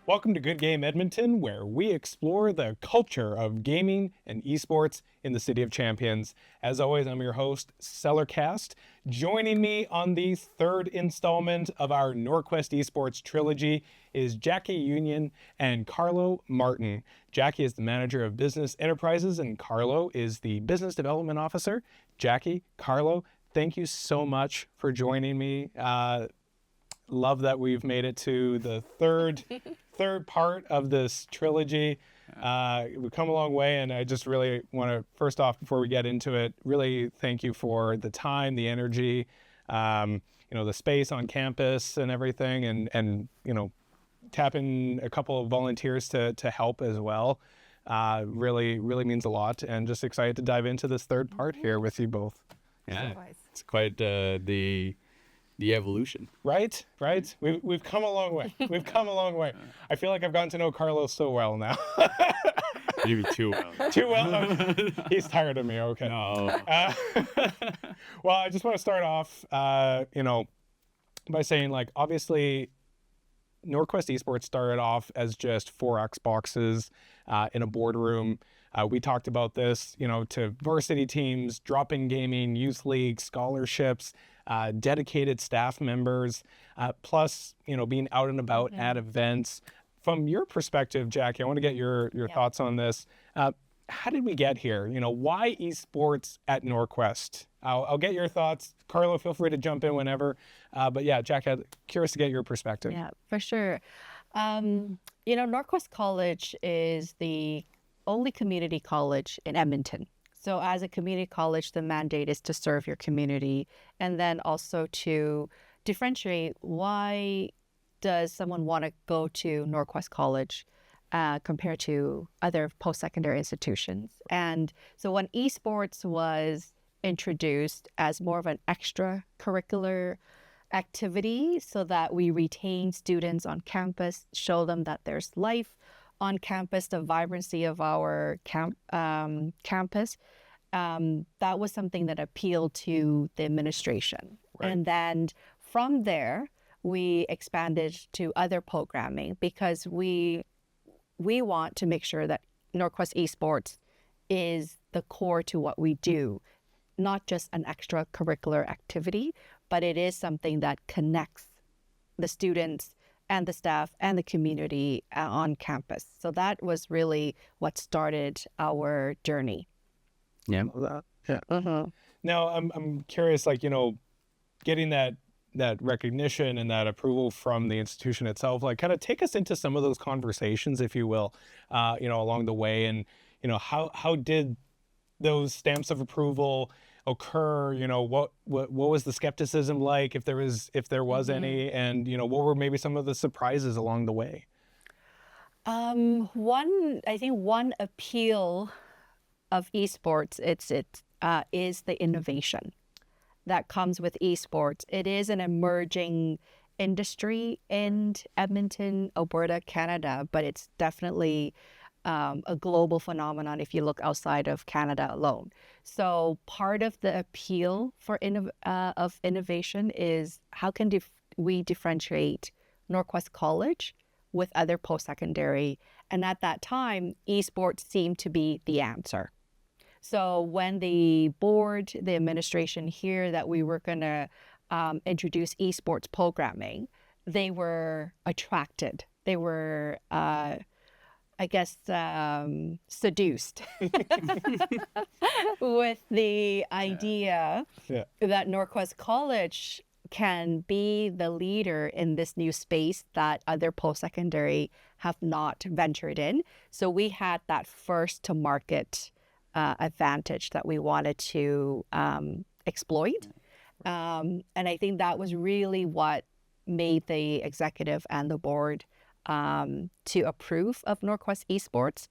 Welcome to Good Game Edmonton, where we explore the culture of gaming and esports in the City of Champions. As always, I'm your host, Cellarcast. Joining me on the third installment of our NorQuest Esports trilogy is Jackie Nguyen and Carlo Martin. Jackie is the Manager of Business Enterprises, and Carlo is the Business Development Officer. Jackie, Carlo, thank you so much for joining me. Love that we've made it to the third part of this trilogy. We've come a long way, and I just really want to, first off, before we get into it, really thank you for the time, the energy, the space on campus and everything, and tapping a couple of volunteers to help as well. Really means a lot, and just excited to dive into this third part here with you both. Yeah, it's quite the evolution. Right. We've come a long way. I feel like I've gotten to know Carlos so well now. Maybe too well. Too well? Okay. He's tired of me. Okay. No. Well, I just want to start off, by saying, obviously, NorQuest Esports started off as just 4 Xboxes in a boardroom. We talked about this, to varsity teams, drop-in gaming, youth league, scholarships, dedicated staff members, plus, being out and about at events. From your perspective, Jackie, I want to get your thoughts on this. How did we get here? Why esports at NorQuest? I'll get your thoughts. Carlo, feel free to jump in whenever. But yeah, Jackie, I'm curious to get your perspective. Yeah, for sure. NorQuest College is the only community college in Edmonton. So as a community college, the mandate is to serve your community, and then also to differentiate, why does someone want to go to NorQuest College compared to other post-secondary institutions. And so when esports was introduced as more of an extracurricular activity so that we retain students on campus, show them that there's life on campus, the vibrancy of our campus, that was something that appealed to the administration. Right. And then from there, we expanded to other programming because we want to make sure that NorQuest Esports is the core to what we do, not just an extracurricular activity, but it is something that connects the students and the staff and the community on campus. So that was really what started our journey. Yeah. Yeah. Uh-huh. Now I'm curious, getting that recognition and that approval from the institution itself, kind of take us into some of those conversations, if you will, along the way, and how did those stamps of approval occur? What was the skepticism like, if there was any, and what were maybe some of the surprises along the way? I think one appeal of esports is the innovation that comes with esports. It is an emerging industry in Edmonton, Alberta, Canada, but it's definitely a global phenomenon if you look outside of Canada alone. So part of the appeal of innovation is how can we differentiate NorQuest College with other post-secondary? And at that time, esports seemed to be the answer. So when the board, the administration here, that we were going to introduce esports programming, they were attracted. They were seduced with the idea that NorQuest College can be the leader in this new space that other post-secondary have not ventured in. So we had that first to market advantage that we wanted to exploit. And I think that was really what made the executive and the board to approve of NorQuest Esports.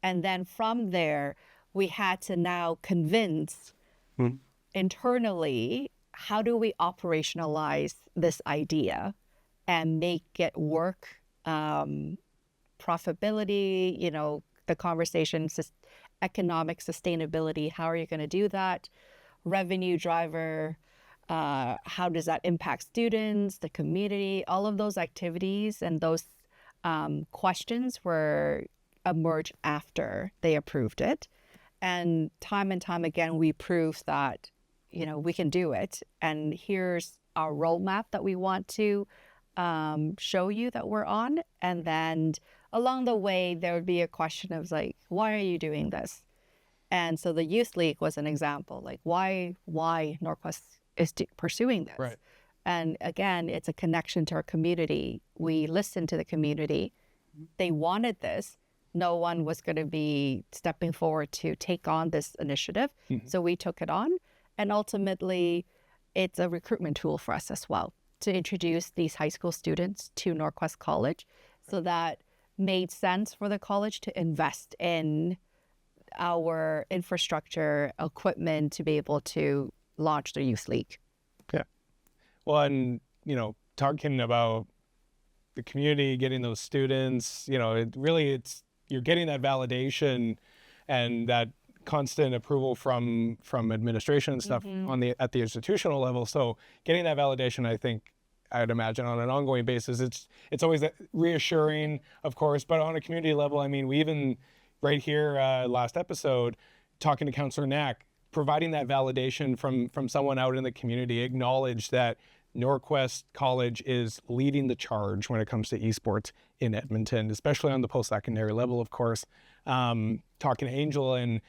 And then from there, we had to now convince internally, how do we operationalize this idea and make it work? Profitability, the conversations, economic sustainability, how are you going to do that? Revenue driver, how does that impact students, the community, all of those activities and those questions were emerged after they approved it. And time again, we proved that, we can do it. And here's our roadmap that we want to show you that we're on. And then along the way, there would be a question of like, why are you doing this? And so the Youth League was an example, like why NorQuest is pursuing this. Right. And again, it's a connection to our community. We listened to the community. They wanted this. No one was going to be stepping forward to take on this initiative. So we took it on. And ultimately, it's a recruitment tool for us as well to introduce these high school students to NorQuest College. So that made sense for the college to invest in our infrastructure, equipment to be able to launch the Youth League. Yeah. Well, and, talking about the community, getting those students, you're getting that validation and that constant approval from administration and stuff at the institutional level. So getting that validation, I think, I'd imagine on an ongoing basis, it's always reassuring, of course, but on a community level, I mean, we even right here last episode, talking to Councillor Knack, providing that validation from someone out in the community, acknowledge that NorQuest College is leading the charge when it comes to esports in Edmonton, especially on the post-secondary level, of course. Talking to Angel and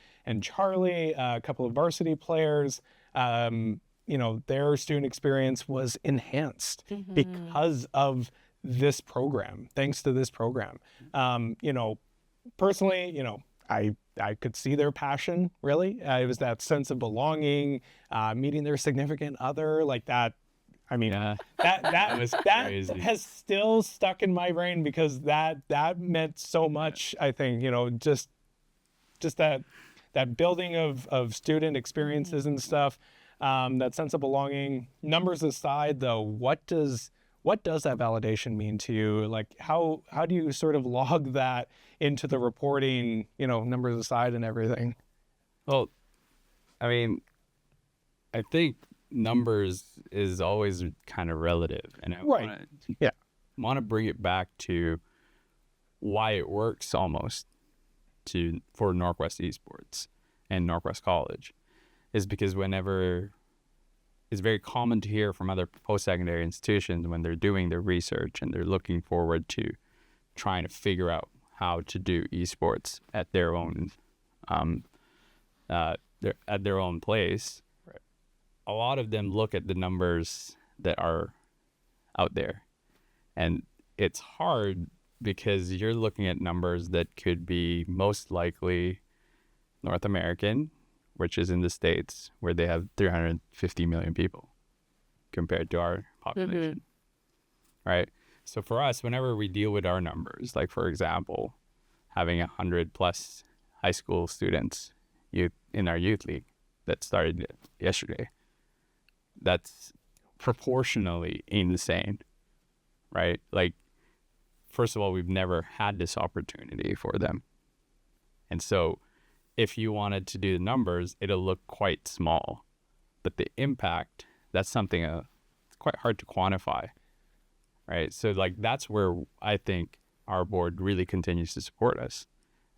Charlie, a couple of varsity players, their student experience was enhanced because of this program, thanks to this program. Personally, I could see their passion, really. It was that sense of belonging, meeting their significant other, like that. I mean, that has still stuck in my brain because that meant so much. I think just that building of student experiences and stuff, that sense of belonging. Numbers aside, though, what does that validation mean to you? Like, how do you sort of log that into the reporting? Numbers aside and everything. Well, I mean, I think numbers is always kind of relative, and I want to bring it back to why it works almost for NorQuest Esports and NorQuest College is because whenever it's very common to hear from other post-secondary institutions when they're doing their research and they're looking forward to trying to figure out how to do esports at their own at their own place. A lot of them look at the numbers that are out there, and it's hard because you're looking at numbers that could be most likely North American, which is in the States where they have 350 million people compared to our population, right? So for us, whenever we deal with our numbers, like for example, having 100 plus high school students in our youth league that started yesterday, that's proportionally insane, right? Like, first of all, we've never had this opportunity for them. And so if you wanted to do the numbers, it'll look quite small. But the impact, that's something it's quite hard to quantify, right? So like that's where I think our board really continues to support us,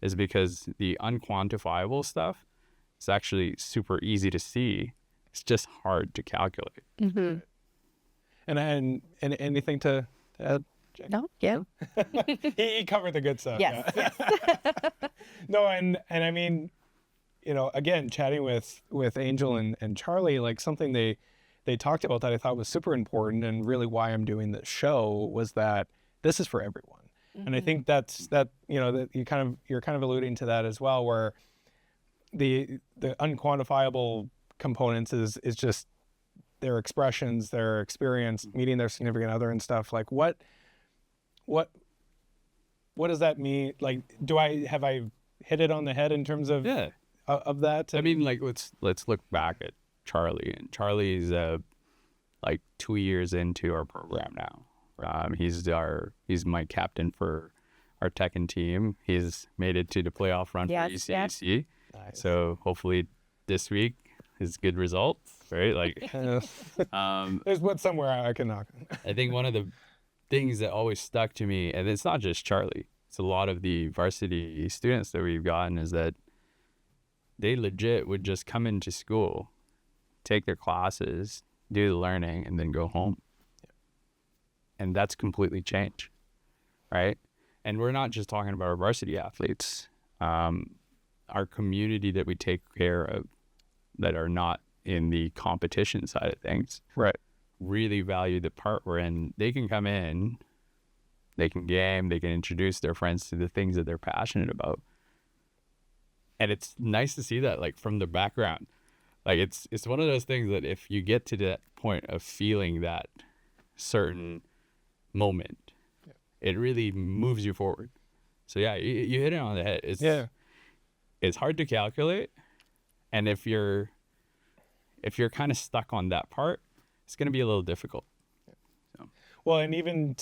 is because the unquantifiable stuff is actually super easy to see. It's just hard to calculate. And anything to add? Jake? No, yeah. he covered the good stuff. Yes. Yeah. No, and I mean, again, chatting with Angel and Charlie, like something they talked about that I thought was super important, and really why I'm doing this show was that this is for everyone. And I think that that you're kind of alluding to that as well, where the unquantifiable components is just their expressions, their experience, meeting their significant other and stuff. Like what does that mean? Like, have I hit it on the head in terms of of that? I mean, like let's look back at Charlie, and Charlie's like 2 years into our program now. He's my captain for our Tekken team. He's made it to the playoff run for ECAC. Nice. So hopefully this week is good results, right? Like, there's somewhere I can knock. I think one of the things that always stuck to me, and it's not just Charlie, it's a lot of the varsity students that we've gotten, is that they legit would just come into school, take their classes, do the learning, and then go home. And that's completely changed, right? And we're not just talking about our varsity athletes. Our community that we take care of that are not in the competition side of things, Right. really value the part we're in. They can come in, they can game, they can introduce their friends to the things that they're passionate about. And it's nice to see that, like, from the background. Like, it's one of those things that if you get to that point of feeling that certain moment, it really moves you forward. So yeah, you hit it on the head. It's hard to calculate, and if you're kind of stuck on that part, it's going to be a little difficult. So. Well, and even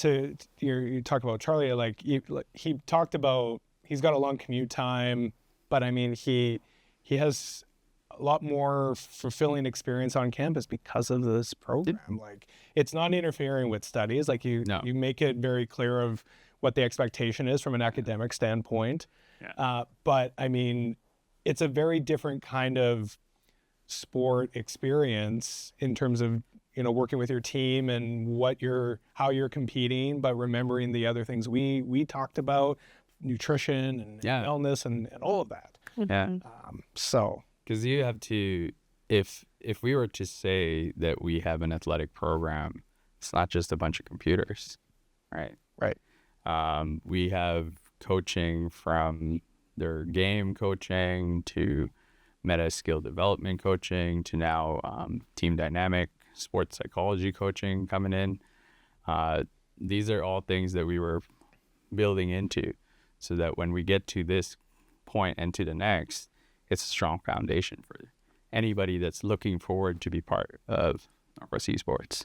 you talk about Charlie, like he talked about, he's got a long commute time, but I mean, he has a lot more fulfilling experience on campus because of this program. Like, it's not interfering with studies. Like, you make it very clear of what the expectation is from an academic standpoint. Yeah. But I mean, it's a very different kind of sport experience in terms of, you know, working with your team and how you're competing, but remembering the other things we talked about, nutrition and wellness and all of that. Yeah. So, because you have to, if we were to say that we have an athletic program, it's not just a bunch of computers, right? Right. We have coaching from their game coaching to meta skill development coaching to now team dynamic sports psychology coaching coming in. These are all things that we were building into so that when we get to this point and to the next, it's a strong foundation for anybody that's looking forward to be part of NorQuest Esports.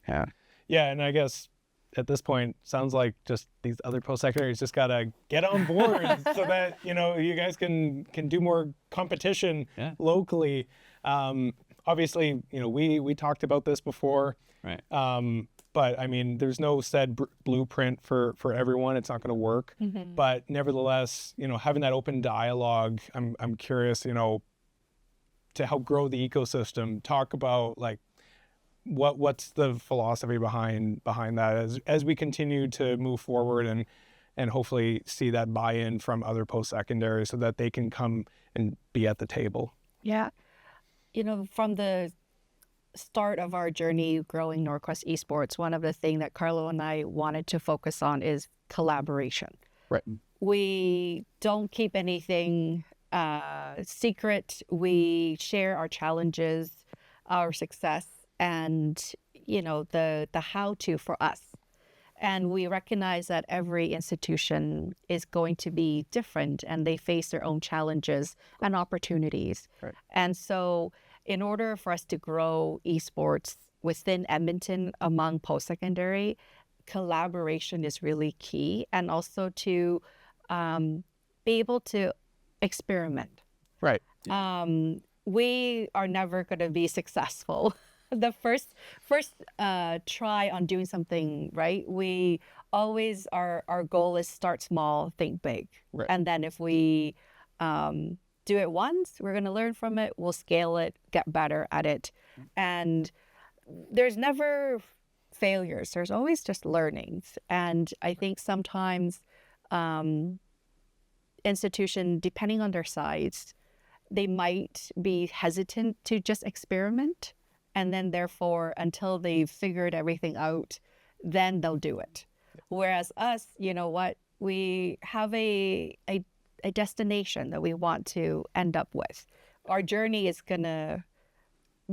Yeah. Yeah, and I guess at this point, sounds like just these other post-secondaries just got to get on board so that, you know, you guys can do more competition locally. Obviously, you know, we talked about this before. Right. But I mean, there's no said blueprint for everyone. It's not going to work. Mm-hmm. But nevertheless, you know, having that open dialogue, I'm curious, you know, to help grow the ecosystem, talk about like what's the philosophy behind that as we continue to move forward and hopefully see that buy-in from other post-secondary so that they can come and be at the table. Yeah. You know, from the start of our journey growing NorQuest Esports, one of the things that Carlo and I wanted to focus on is collaboration. Right. We don't keep anything secret. We share our challenges, our success, and, you know, the how-to for us. And we recognize that every institution is going to be different and they face their own challenges and opportunities. Right. And so in order for us to grow esports within Edmonton among post-secondary, collaboration is really key, and also to be able to experiment. Right. We are never going to be successful the first try on doing something, right? We always, our goal is start small, think big. Right. And then if we do it once, we're going to learn from it, we'll scale it, get better at it. And there's never failures. There's always just learnings. And I think sometimes institution, depending on their size, they might be hesitant to just experiment. And then therefore, until they've figured everything out, then they'll do it. Whereas us, you know what, we have a destination that we want to end up with. Our journey is going to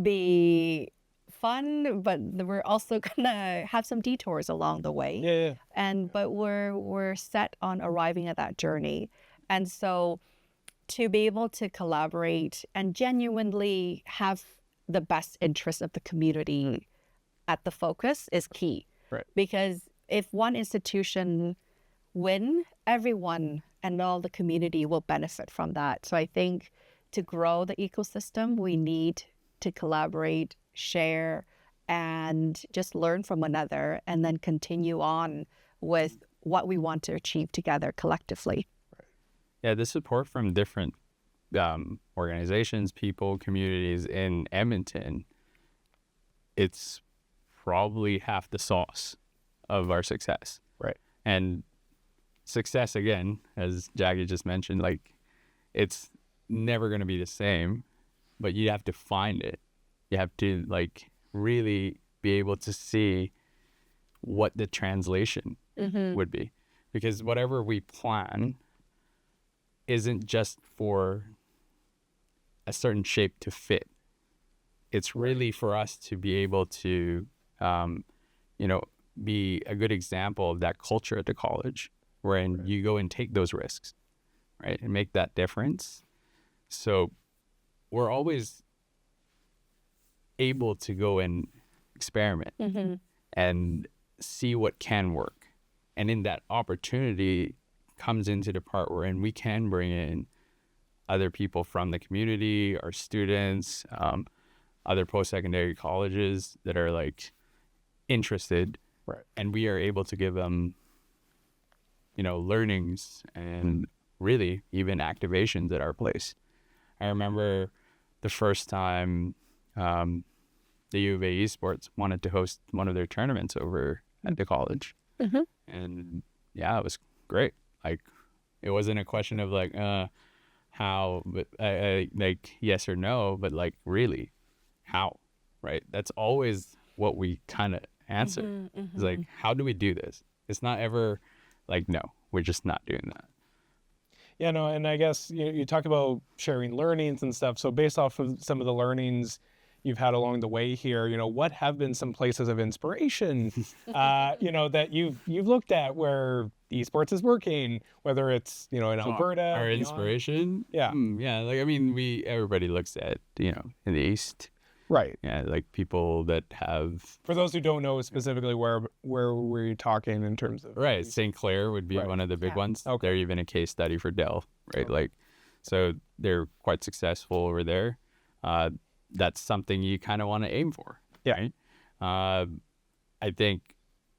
be fun, but we're also going to have some detours along the way. Yeah. But we're set on arriving at that journey. And so to be able to collaborate and genuinely have the best interest of the community at the focus is key. Right. Because if one institution win, everyone and all the community will benefit from that. So I think to grow the ecosystem, we need to collaborate, share, and just learn from one another and then continue on with what we want to achieve together collectively. Yeah, the support from different organizations, people, communities in Edmonton, it's probably half the sauce of our success. Right. And success, again, as Jackie just mentioned, like, it's never going to be the same, but you have to find it. You have to, like, really be able to see what the translation would be. Because whatever we plan isn't just for a certain shape to fit. It's really for us to be able to, be a good example of that culture at the college, wherein you go and take those risks, right, and make that difference. So we're always able to go and experiment and see what can work. And in that opportunity comes into the part wherein we can bring in other people from the community, our students, other post-secondary colleges that are like interested, and we are able to give them, learnings and really even activations at our place. I remember the first time the U of A Esports wanted to host one of their tournaments over at the college, and yeah, it was great. Like, it wasn't a question of like how, but like yes or no, but like really how, right? That's always what we kind of answer. It's like, how do we do this? It's not ever like, no, we're just not doing that. Yeah, no, and I guess you talk about sharing learnings and stuff. So based off of some of the learnings you've had along the way here, what have been some places of inspiration, that you've looked at where esports is working, whether it's, in Alberta. Our inspiration? Yeah. Like, I mean, everybody looks at, in the East. Right. Yeah, like people that have... For those who don't know specifically, where were you talking in terms of... Right, St. Clair would be one of the big ones. Okay. They're even a case study for Dell, right? Like, so they're quite successful over there. That's something you kind of want to aim for. Yeah. Right? I think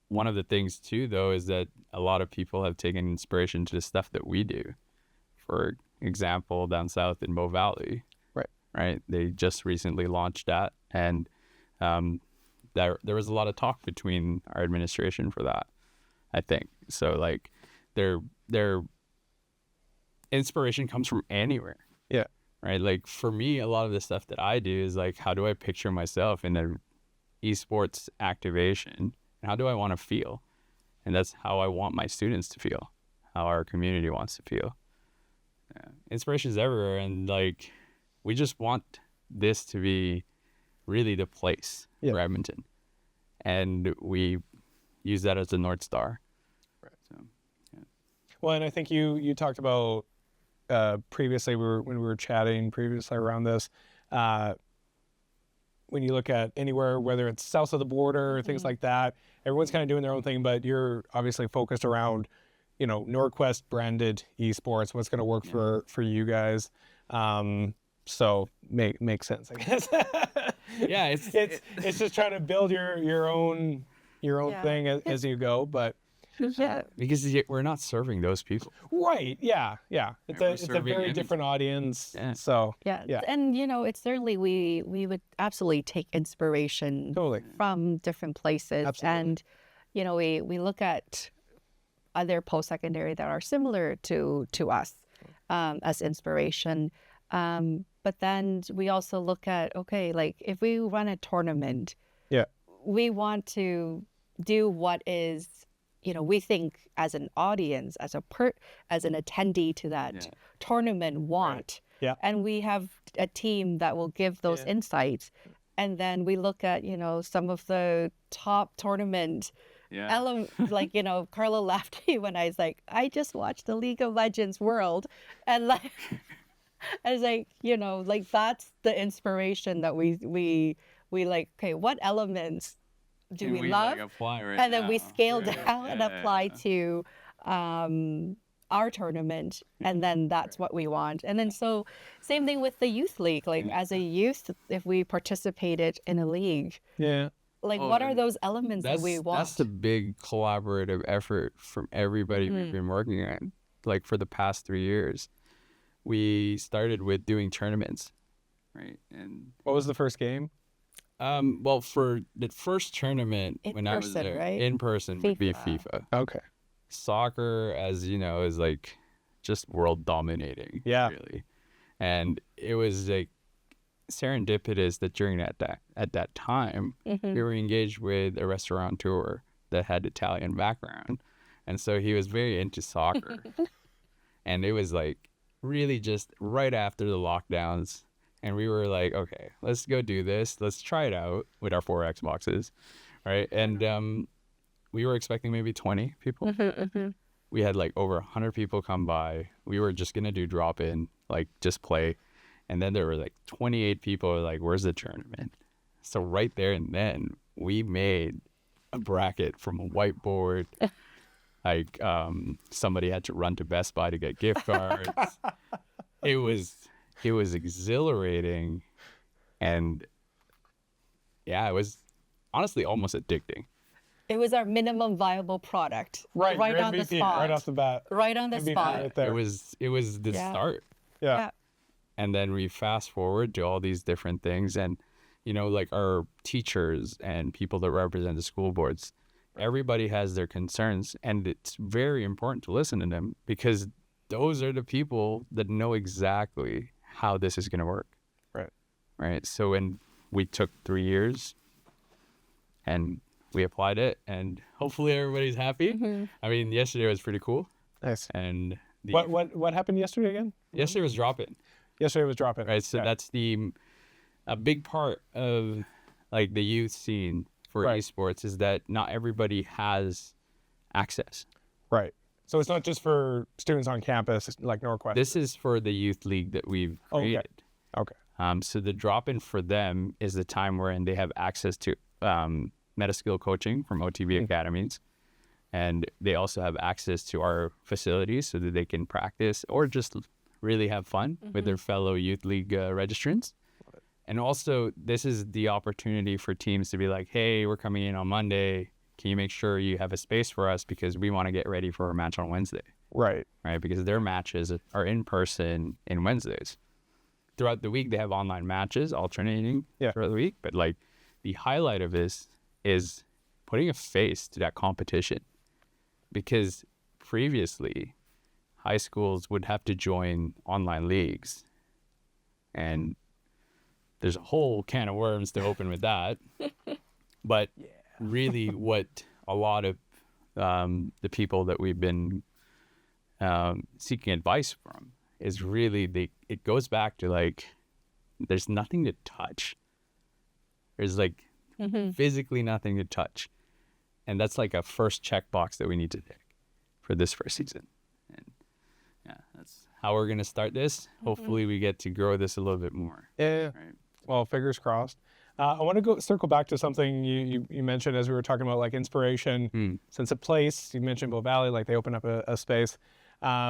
one of the things too, though, is that a lot of people have taken inspiration to the stuff that we do. For example, down south in Bow Valley, right? They just recently launched that, and there was a lot of talk between our administration for that, I think. So like, their inspiration comes from anywhere. Yeah. Right. Like, for me, a lot of the stuff that I do is like, how do I picture myself in an esports activation? And how do I want to feel? And that's how I want my students to feel, how our community wants to feel. Yeah. Inspiration is everywhere. And like, we just want this to be really the place for Edmonton. And we use that as a North Star. Right. So, yeah. Well, and I think you talked about previously, when we were chatting previously around this, when you look at anywhere, whether it's south of the border or things like that, everyone's kind of doing their own thing, but you're obviously focused around, NorQuest branded esports, what's going to work for you guys. So makes sense, I guess. Yeah, it's just trying to build your own thing as you go, but. Yeah, because we're not serving those people. Right. Yeah. It's a very different audience. Yeah. So yeah. And it's certainly we would absolutely take inspiration from different places. Absolutely. And we look at other post-secondary that are similar to us as inspiration. But then we also look at, okay, like if we run a tournament, we want to do what is, we think as an audience, as an attendee to that tournament want. Right. Yeah. And we have a team that will give those insights. And then we look at, some of the top tournament elements, like, Carlo laughed at me when I was like, I just watched the League of Legends World. And like, I was like, like that's the inspiration that we like, okay, what elements do we love? Like, apply and then we scale down and apply to our tournament, and then that's what we want. And then so same thing with the youth league. Like as a youth, if we participated in a league, Like, Oh, what are and those elements that we want? That's the big collaborative effort from everybody we've been working on. Like for the past 3 years, we started with doing tournaments, right? And What was the first game? well, for the first tournament In when I was person, there, right? in person would be FIFA. FIFA. Okay. Soccer, as you know, is like just world dominating. Yeah. Really, and it was like serendipitous that during at that time we were engaged with a restaurateur that had Italian background, and so he was very into soccer. And it was like really just right after the lockdowns, and we were like, okay, let's go do this, let's try it out with our 4 Xboxes, right? And we were expecting maybe 20 people. We had like over 100 people come by. We were just gonna do drop in, like just play. And then there were like 28 people like, where's the tournament? So right there and then we made a bracket from a whiteboard. Like somebody had to run to Best Buy to get gift cards. it was exhilarating, and yeah, it was honestly almost addicting. It was our minimum viable product. Right. Right your on the MVP, spot. right off the bat. Right on the MVP spot. right there. It was the Yeah. start. Yeah. And then we fast forward to all these different things, and you know, like our teachers and people that represent the school boards, everybody has their concerns, and it's very important to listen to them because those are the people that know exactly how this is going to work. Right. So when we took 3 years and we applied it, and hopefully everybody's happy. I mean, yesterday was pretty cool. Nice. And What happened yesterday again? yesterday was drop-in. Yesterday was drop-in. Right. So that's a big part of like the youth scene for esports is that not everybody has access. Right. So it's not just for students on campus like NorQuest. This is for the youth league that we've created. Okay. So the drop-in for them is the time wherein they have access to meta-skill coaching from OTB academies. And they also have access to our facilities so that they can practice or just really have fun with their fellow youth league registrants. And also, this is the opportunity for teams to be like, hey, we're coming in on Monday. Can you make sure you have a space for us because we want to get ready for our match on Wednesday? Right. Right? Because their matches are in person in Wednesdays. Throughout the week, they have online matches alternating throughout the week. But like the highlight of this is putting a face to that competition. Because previously, high schools would have to join online leagues. And there's a whole can of worms to open with that. But really what a lot of the people that we've been seeking advice from is really it goes back to like, there's nothing to touch. There's like physically nothing to touch. And that's like a first checkbox that we need to tick for this first season. And yeah, that's how we're going to start this. Hopefully we get to grow this a little bit more. Yeah. Right. Well, fingers crossed. I want to circle back to something you mentioned as we were talking about like inspiration. Since a place, you mentioned Bow Valley, like they open up a space. I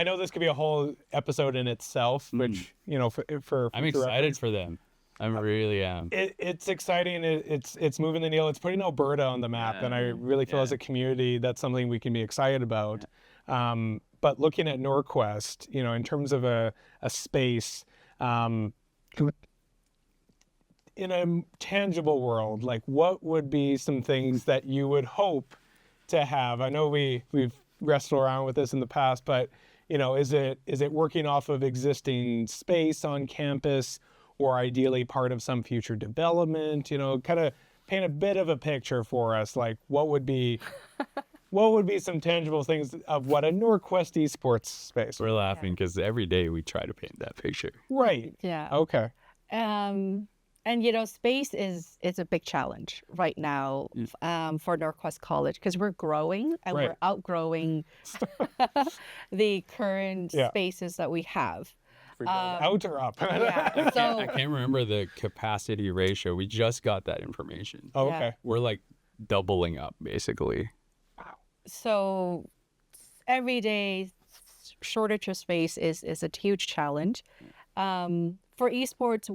know this could be a whole episode in itself, which, you know, for I'm excited for them. I really am. It's exciting. It's moving the needle. It's putting Alberta on the map. And I really feel as a community, that's something we can be excited about. But looking at NorQuest, you know, in terms of a space, in a tangible world, like what would be some things that you would hope to have? I know we've wrestled around with this in the past, but you know, is it working off of existing space on campus, or ideally part of some future development? You know, kind of paint a bit of a picture for us. Like what would be some tangible things of what a NorQuest Esports space? We're laughing because every day we try to paint that picture. Right. Yeah. Okay. And you know, space is a big challenge right now for NorQuest College because we're growing and we're outgrowing the current spaces that we have. Out or up? Yeah. So I can't remember the capacity ratio. We just got that information. Oh, okay. We're like doubling up basically. So every day shortage of space is a huge challenge. For esports,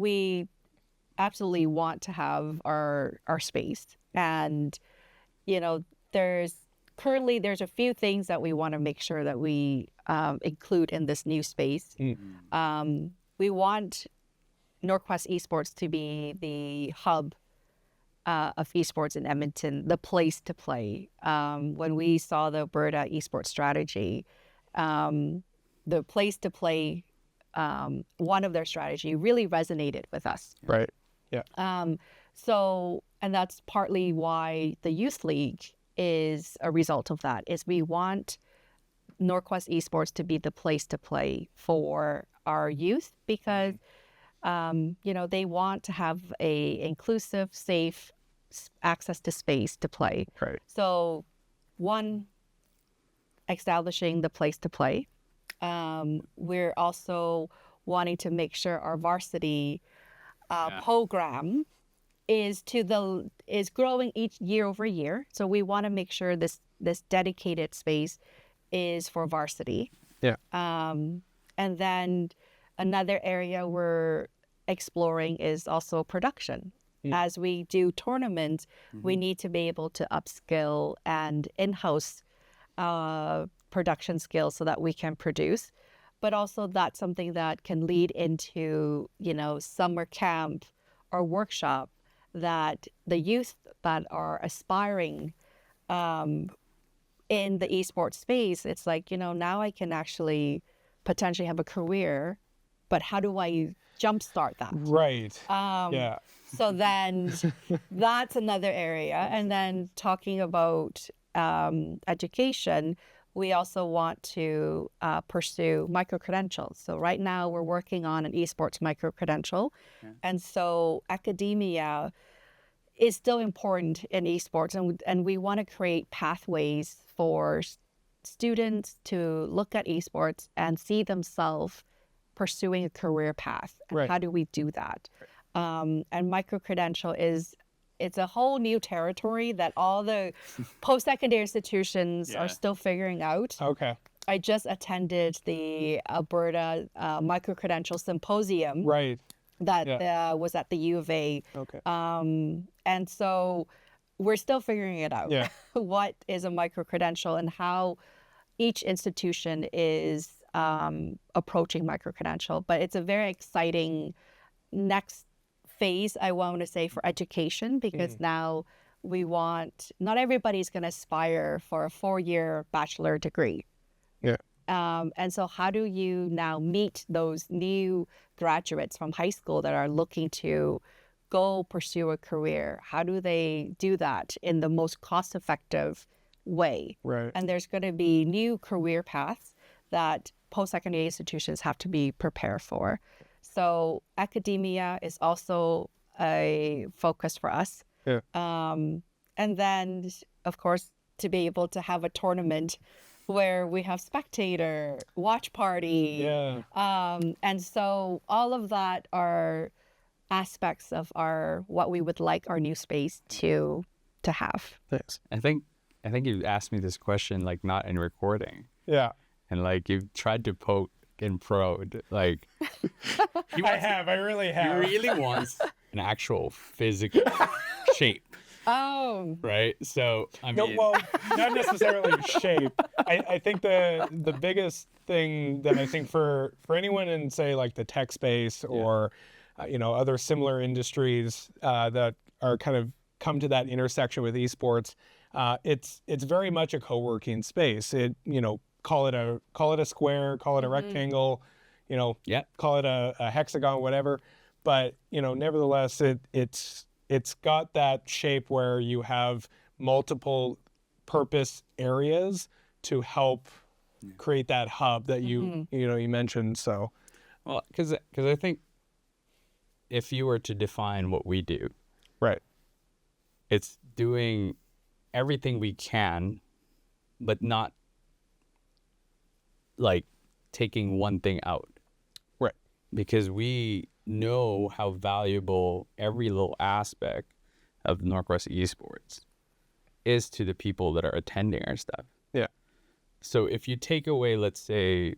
absolutely want to have our space. And, you know, there's a few things that we want to make sure that we include in this new space. We want NorQuest Esports to be the hub of esports in Edmonton, the place to play. When we saw the Alberta esports strategy, the place to play, one of their strategy really resonated with us. Right. Yeah. And that's partly why the youth league is a result of that, is we want NorQuest Esports to be the place to play for our youth, because they want to have a inclusive, safe access to space to play. Right. So, one, establishing the place to play. We're also wanting to make sure our varsity program is growing each year over year. So we want to make sure this dedicated space is for varsity. Yeah. And then another area we're exploring is also production. As we do tournaments, we need to be able to upskill and in-house production skills so that we can produce. But also that's something that can lead into, summer camp or workshop, that the youth that are aspiring in the esports space, it's like, now I can actually potentially have a career, but how do I jumpstart that? Right. Yeah. So then that's another area. And then talking about education, we also want to pursue micro-credentials. So right now we're working on an esports micro-credential. Yeah. And so academia is still important in esports. And we want to create pathways for students to look at esports and see themselves pursuing a career path. And right. How do we do that? And micro-credential it's a whole new territory that all the post-secondary institutions are still figuring out. Okay. I just attended the Alberta Micro-Credential Symposium. Right. That was at the U of A. Okay. And so we're still figuring it out. Yeah. What is a micro-credential and how each institution is approaching micro-credential. But it's a very exciting next phase, I want to say, for education, because now we want, not everybody's going to aspire for a 4-year bachelor degree. Yeah. And so how do you now meet those new graduates from high school that are looking to go pursue a career? How do they do that in the most cost-effective way? Right. And there's going to be new career paths that post-secondary institutions have to be prepared for. So academia is also a focus for us. Yeah. And then, of course, to be able to have a tournament where we have spectator, watch party. Yeah. And so all of that are aspects of what we would like our new space to have. Thanks. I think you asked me this question like not in recording. Yeah. And like you've tried to poke and prod, like I really have. He really wants an actual physical shape. Oh. Right. So I mean, no, well, not necessarily shape. I think the biggest thing that I think for anyone in, say, like the tech space or other similar industries that are kind of come to that intersection with esports, it's very much a co-working space. Call it a square, call it a rectangle, call it a hexagon, whatever. But nevertheless, it's got that shape where you have multiple purpose areas to help create that hub that you mentioned. So, well, because I think if you were to define what we do, right, it's doing everything we can, but not like taking one thing out. Right. Because we know how valuable every little aspect of NorQuest Esports is to the people that are attending our stuff. Yeah. So if you take away, let's say,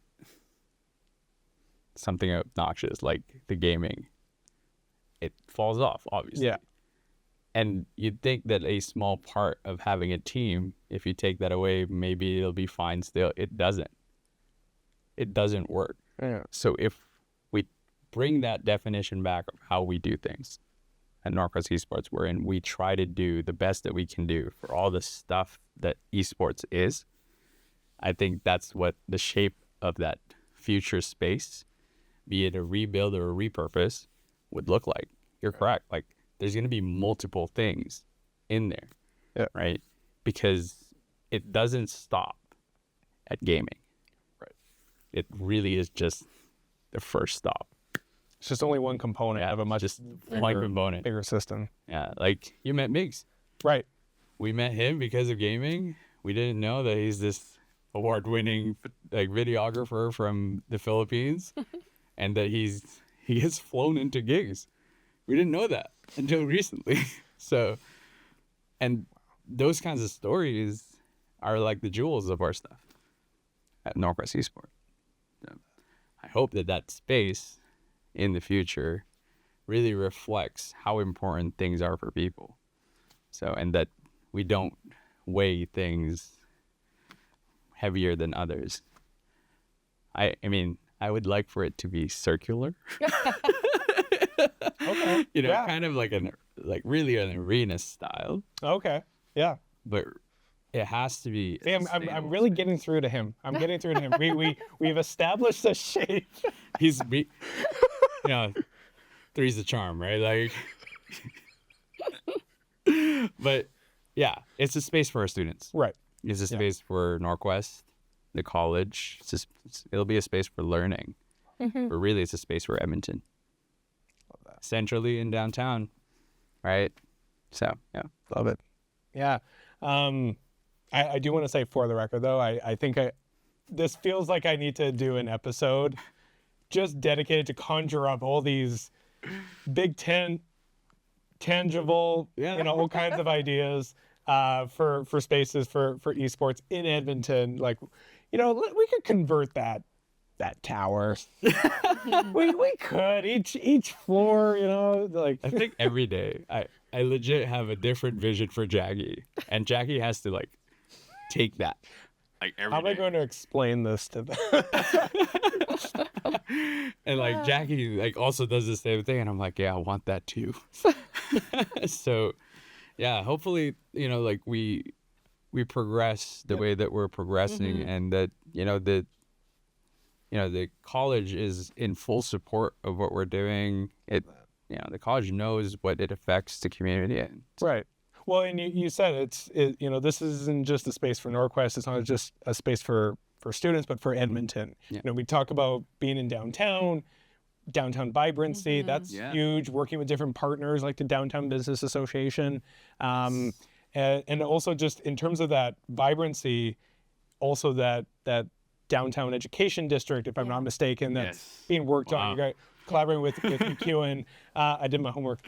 something obnoxious like the gaming, it falls off, obviously. Yeah. And you'd think that a small part of having a team, if you take that away, maybe it'll be fine still. It doesn't. It doesn't work. Yeah. So if we bring that definition back of how we do things at NorQuest Esports, wherein we try to do the best that we can do for all the stuff that esports is, I think that's what the shape of that future space, be it a rebuild or a repurpose, would look like. You're correct. Like, there's going to be multiple things in there, Yeah. right? Because it doesn't stop at gaming. Right. It really is just the first stop. It's just only one component of a much Just one component. bigger system. Yeah, like you met Migs. Right. We met him because of gaming. We didn't know that he's this award-winning like videographer from the Philippines, and that he gets flown into gigs. We didn't know that until recently. So, and those kinds of stories are like the jewels of our stuff at NorQuest Esports. So I hope that that space in the future really reflects how important things are for people. So, and that we don't weigh things heavier than others. I mean, I would like for it to be circular. Okay. You know, Yeah. kind of like really an arena style, Okay. Yeah. but it has to be. See, I'm really getting through to him. I'm getting through to him. We've established a shape. You know, three's the charm, right? Like, but yeah, it's a space for our students. Right. It's a space for NorQuest, the college. It'll be a space for learning. But really, it's a space for Edmonton. Love that. Centrally in downtown, right? So, yeah. Love it. Yeah. I do want to say, for the record, though, I think this feels like I need to do an episode just dedicated to conjure up all these big tangible, all kinds of ideas for spaces for esports in Edmonton. Like, we could convert that tower. we could each floor, like. I think every day I legit have a different vision for Jackie, and Jackie has to like take that. Like every How am I day. going to explain this to them? And like Jackie like also does the same thing, and I'm like, yeah, I want that too. So yeah, hopefully, like we progress the way that we're progressing, and that the college is in full support of what we're doing. The college knows what it affects the community, and Right. Well, and you said this isn't just a space for NorQuest. It's not just a space for students, but for Edmonton. Yeah. We talk about being in downtown vibrancy. That's huge. Working with different partners like the Downtown Business Association, and also just in terms of that vibrancy, also that downtown education district, if I'm not mistaken, that's being worked on. You guys collaborating with McEwen. I did my homework.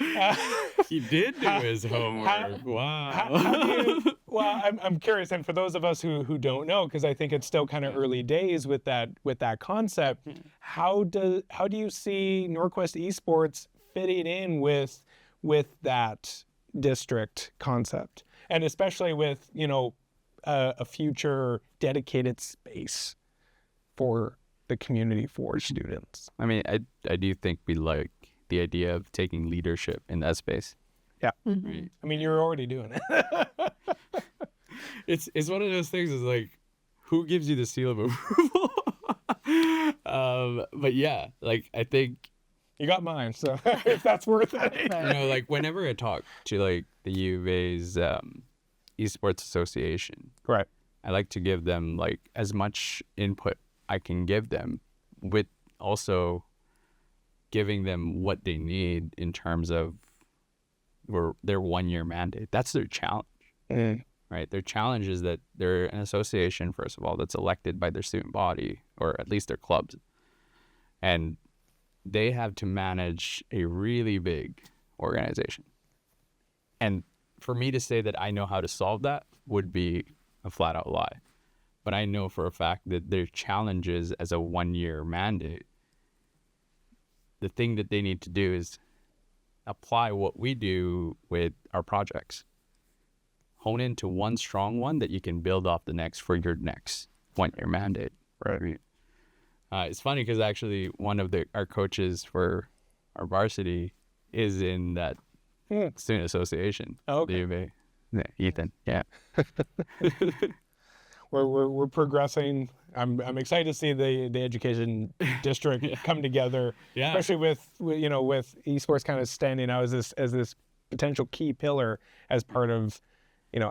he did do his homework. Wow. Well, I'm curious, and for those of us who don't know, because I think it's still kind of early days with that concept, how do you see NorQuest Esports fitting in with that district concept, and especially with a future dedicated space for the community for students? I mean, I do think we like the idea of taking leadership in that space. Yeah. Right? I mean, you're already doing it. It's one of those things. Is like, who gives you the seal of approval? But yeah, like I think You got mine, so if that's worth it. like whenever I talk to like the U of A's esports association, Right. I like to give them like as much input I can give them, with also giving them what they need in terms of their 1-year mandate. That's their challenge, right? Their challenge is that they're an association, first of all, that's elected by their student body, or at least their clubs. And they have to manage a really big organization. And for me to say that I know how to solve that would be a flat out lie. But I know for a fact that their challenges as a 1-year mandate, the thing that they need to do is apply what we do with our projects. Hone into one strong one that you can build off the next for your next 1-year mandate. Right. It's funny because actually one of our coaches for our varsity is in that student association. Oh, okay. The U of A. Yeah, Ethan. Yeah. We're progressing. I'm excited to see the education district come together, especially with esports kind of standing out as this potential key pillar as part of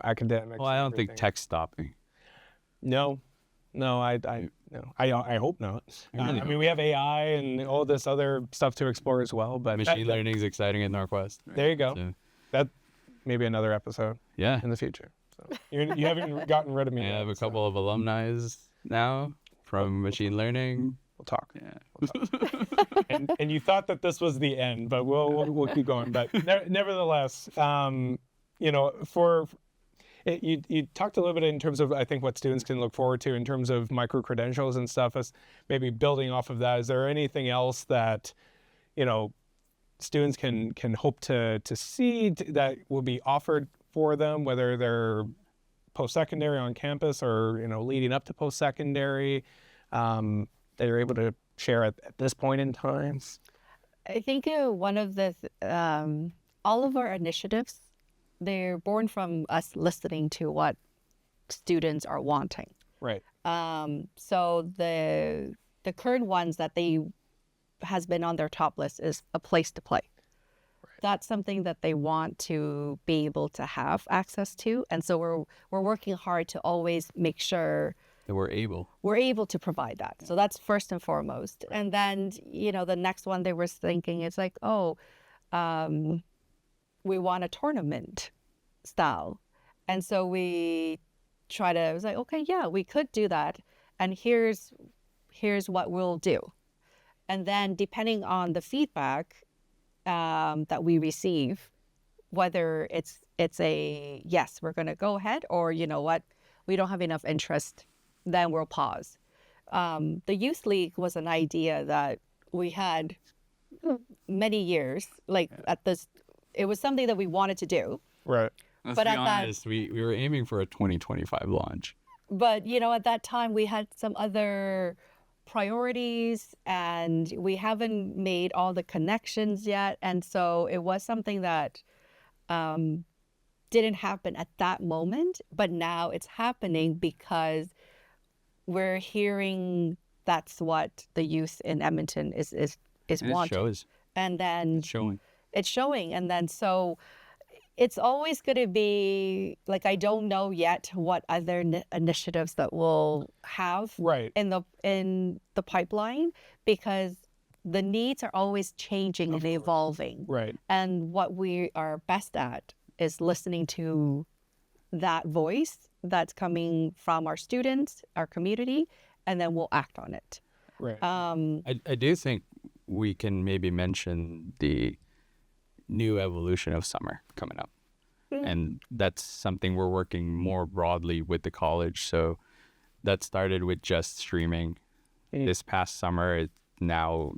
academics. Well, I don't think tech's stopping. No, I hope not. I mean, we have AI and all this other stuff to explore as well. But machine learning is exciting at NorQuest. There you go. So, that maybe another episode. Yeah. In the future. So you haven't gotten rid of me. I have a couple of alumni now from machine learning. We'll talk. Yeah. We'll talk. and you thought that this was the end, but we'll keep going. But nevertheless, you talked a little bit in terms of, I think, what students can look forward to in terms of micro-credentials and stuff. As maybe building off of that, is there anything else that students can hope to see that will be offered for them, whether they're post-secondary on campus or leading up to post-secondary, that you're able to share at this point in time? I think one of the all of our initiatives, they're born from us listening to what students are wanting. Right. So the current ones that has been on their top list is a place to play. That's something that they want to be able to have access to. And so we're working hard to always make sure that we're able to provide that. So that's first and foremost. Right. And then, the next one they were thinking is like, we want a tournament style. And so I was like, okay, yeah, we could do that. And here's what we'll do. And then depending on the feedback that we receive, whether it's a yes, we're going to go ahead, or what, we don't have enough interest, then we'll pause. The youth league was an idea that we had many years. It was something that we wanted to do. Right. Let's be honest, we were aiming for a 2025 launch. But at that time we had some other priorities and we haven't made all the connections yet, and so it was something that didn't happen at that moment, but now it's happening because we're hearing that's what the youth in Edmonton is wanting. It shows. And then it's showing, and then so it's always going to be like, I don't know yet what other initiatives that we'll have in the pipeline, because the needs are always changing and evolving. Right. And what we are best at is listening to that voice that's coming from our students, our community, and then we'll act on it. Right. I do think we can maybe mention the new evolution of summer coming up. And that's something we're working more broadly with the college. So that started with just streaming. This past summer, it's now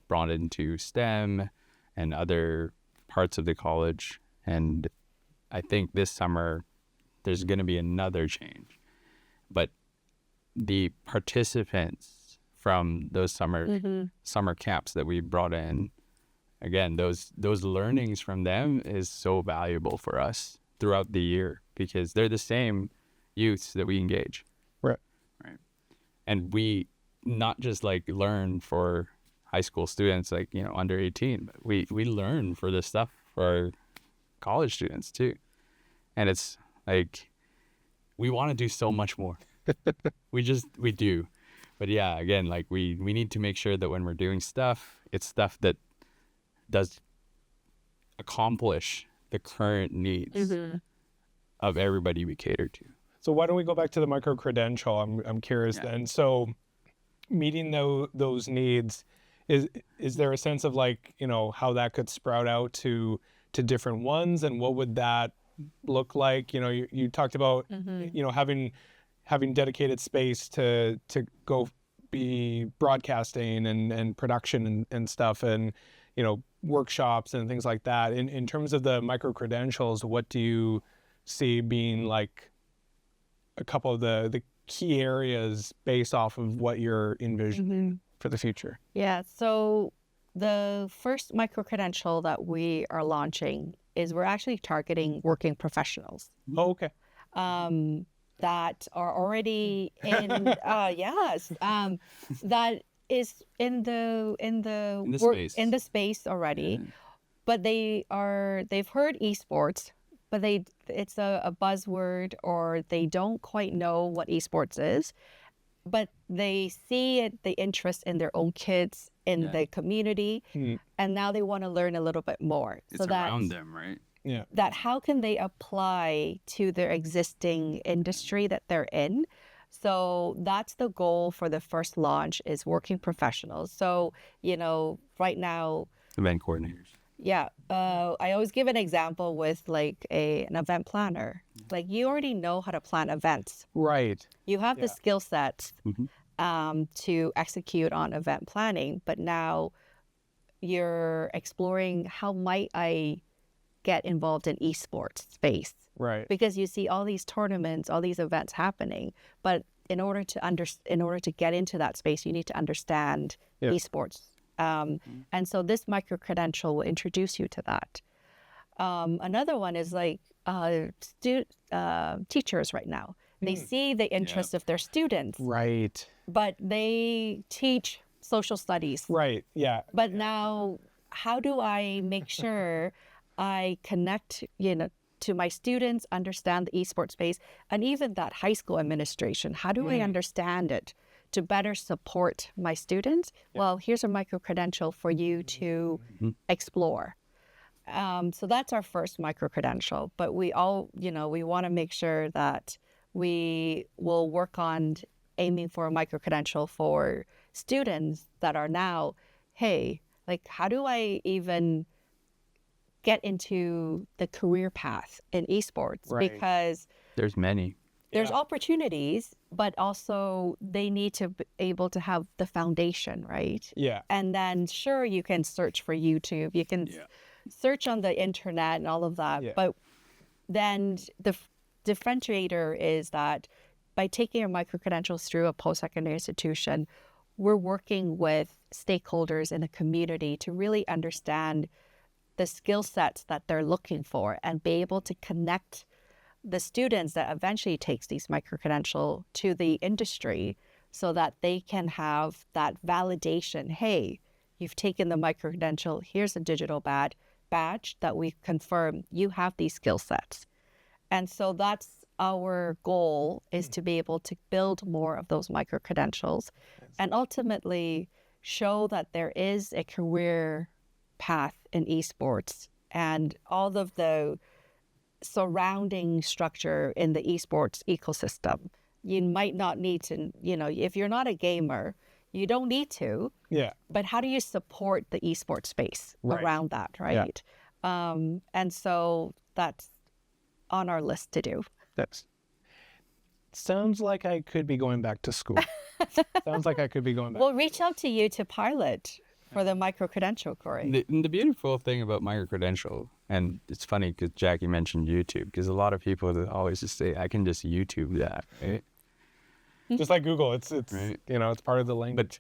brought into STEM and other parts of the college. And I think this summer, there's going to be another change. But the participants from those summer camps that we brought in, again, those learnings from them is so valuable for us throughout the year, because they're the same youths that we engage. Right. And we not just learn for high school students under 18, but we learn for this stuff for our college students too. And it's we want to do so much more. we do. But yeah, again, we need to make sure that when we're doing stuff, it's stuff that does accomplish the current needs of everybody we cater to. So why don't we go back to the micro-credential? I'm curious then. So meeting those needs, is there a sense of how that could sprout out to different ones, and what would that look like? You talked about having dedicated space to go be broadcasting and production and stuff, and workshops and things like that. In terms of the micro-credentials, what do you see being like a couple of the key areas based off of what you're envisioning for the future? Yeah, so the first micro-credential that we are launching is we're actually targeting working professionals. Oh, okay. That are already in that is in the space already, but they've heard esports, but it's a buzzword, or they don't quite know what esports is, but they see the interest in their own kids in the community, and now they want to learn a little bit more. It's around them, right? Yeah. That how can they apply to their existing industry that they're in. So that's the goal for the first launch, is working professionals. So, right now, Event coordinators. yeah, I always give an example with like an event planner. Like, you already know how to plan events. Right. You have the skill sets to execute on event planning, but now you're exploring, how might I get involved in esports space? Right. Because you see all these tournaments, all these events happening, but in order to get into that space, you need to understand esports. And so this micro-credential will introduce you to that. Another one is like teachers right now. They see the interest of their students. Right. But they teach social studies. Right. Yeah. But now, how do I make sure I connect, to my students, understand the esports space, and even that high school administration? How do I understand it to better support my students? Well, here's a micro-credential for you to explore. So that's our first micro-credential. But we all, we want to make sure that we will work on aiming for a micro-credential for students that are now, hey, like, how do I even get into the career path in esports? Right. Because there's many. There's opportunities, but also they need to be able to have the foundation, right? Yeah. And then, sure, you can search for YouTube, you can search on the internet and all of that. Yeah. But then the differentiator is that by taking our micro-credentials through a post-secondary institution, we're working with stakeholders in the community to really understand the skill sets that they're looking for, and be able to connect the students that eventually takes these micro-credential to the industry, so that they can have that validation. Hey, you've taken the micro-credential. Here's a digital badge that we confirm you have these skill sets. And so that's our goal, is to be able to build more of those micro-credentials and ultimately show that there is a career path in esports, and all of the surrounding structure in the esports ecosystem. You might not need to, if you're not a gamer, you don't need to. Yeah. But how do you support the esports space around that, right? Yeah. And so that's on our list to do. That sounds like I could be going back to school. Sounds like I could be going back. We'll reach out to you to pilot for the micro-credential, Corey. The beautiful thing about micro-credential, and it's funny because Jackie mentioned YouTube, because a lot of people that always just say, I can just YouTube that, right? Just like Google, it's right. It's part of the language. But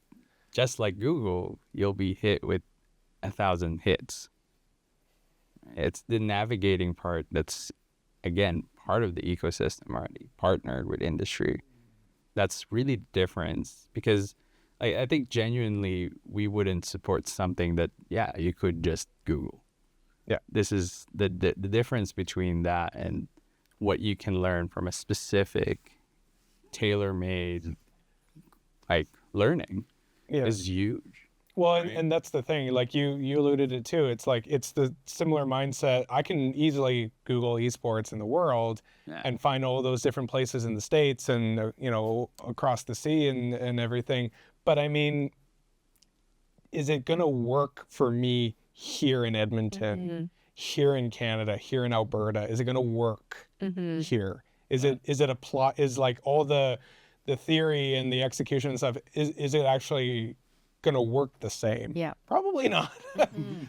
just like Google, you'll be hit with 1,000 hits. It's the navigating part that's, again, part of the ecosystem already, partnered with industry. That's really the difference, because I think genuinely we wouldn't support something that, you could just Google. Yeah. This is the difference between that and what you can learn from a specific tailor-made learning is huge. Well, right? and that's the thing, like you alluded it too. It's like, it's the similar mindset. I can easily Google esports in the world and find all those different places in the States and, across the sea and everything. But I mean, is it going to work for me here in Edmonton, here in Canada, here in Alberta? Is it going to work here? Is it a plot? Is like all the theory and the execution and stuff, is it actually gonna work the same? Yeah. Probably not.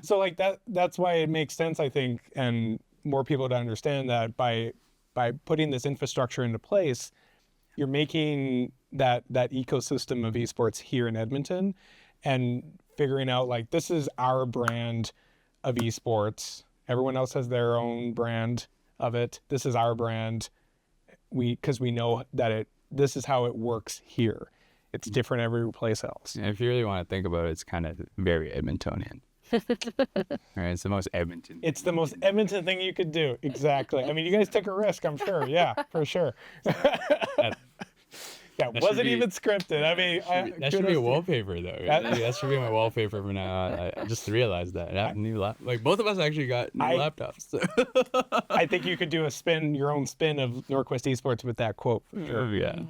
So like that's why it makes sense, I think, and more people to understand that by putting this infrastructure into place, you're making that ecosystem of esports here in Edmonton and figuring out like this is our brand of esports. Everyone else has their own brand of it. This is our brand. Because we know that this is how it works here. It's different every place else. And if you really want to think about it, it's kind of very Edmontonian. Right? It's the most Edmonton. It's the most Edmonton thing you could do. Exactly. I mean, you guys took a risk, I'm sure. Yeah, for sure. That wasn't even scripted. I mean, that should be a wallpaper, though. That should be my wallpaper from now on. I just realized that. I have new like both of us actually got new laptops. So. I think you could do your own spin of NorQuest Esports with that quote. For sure. Yeah.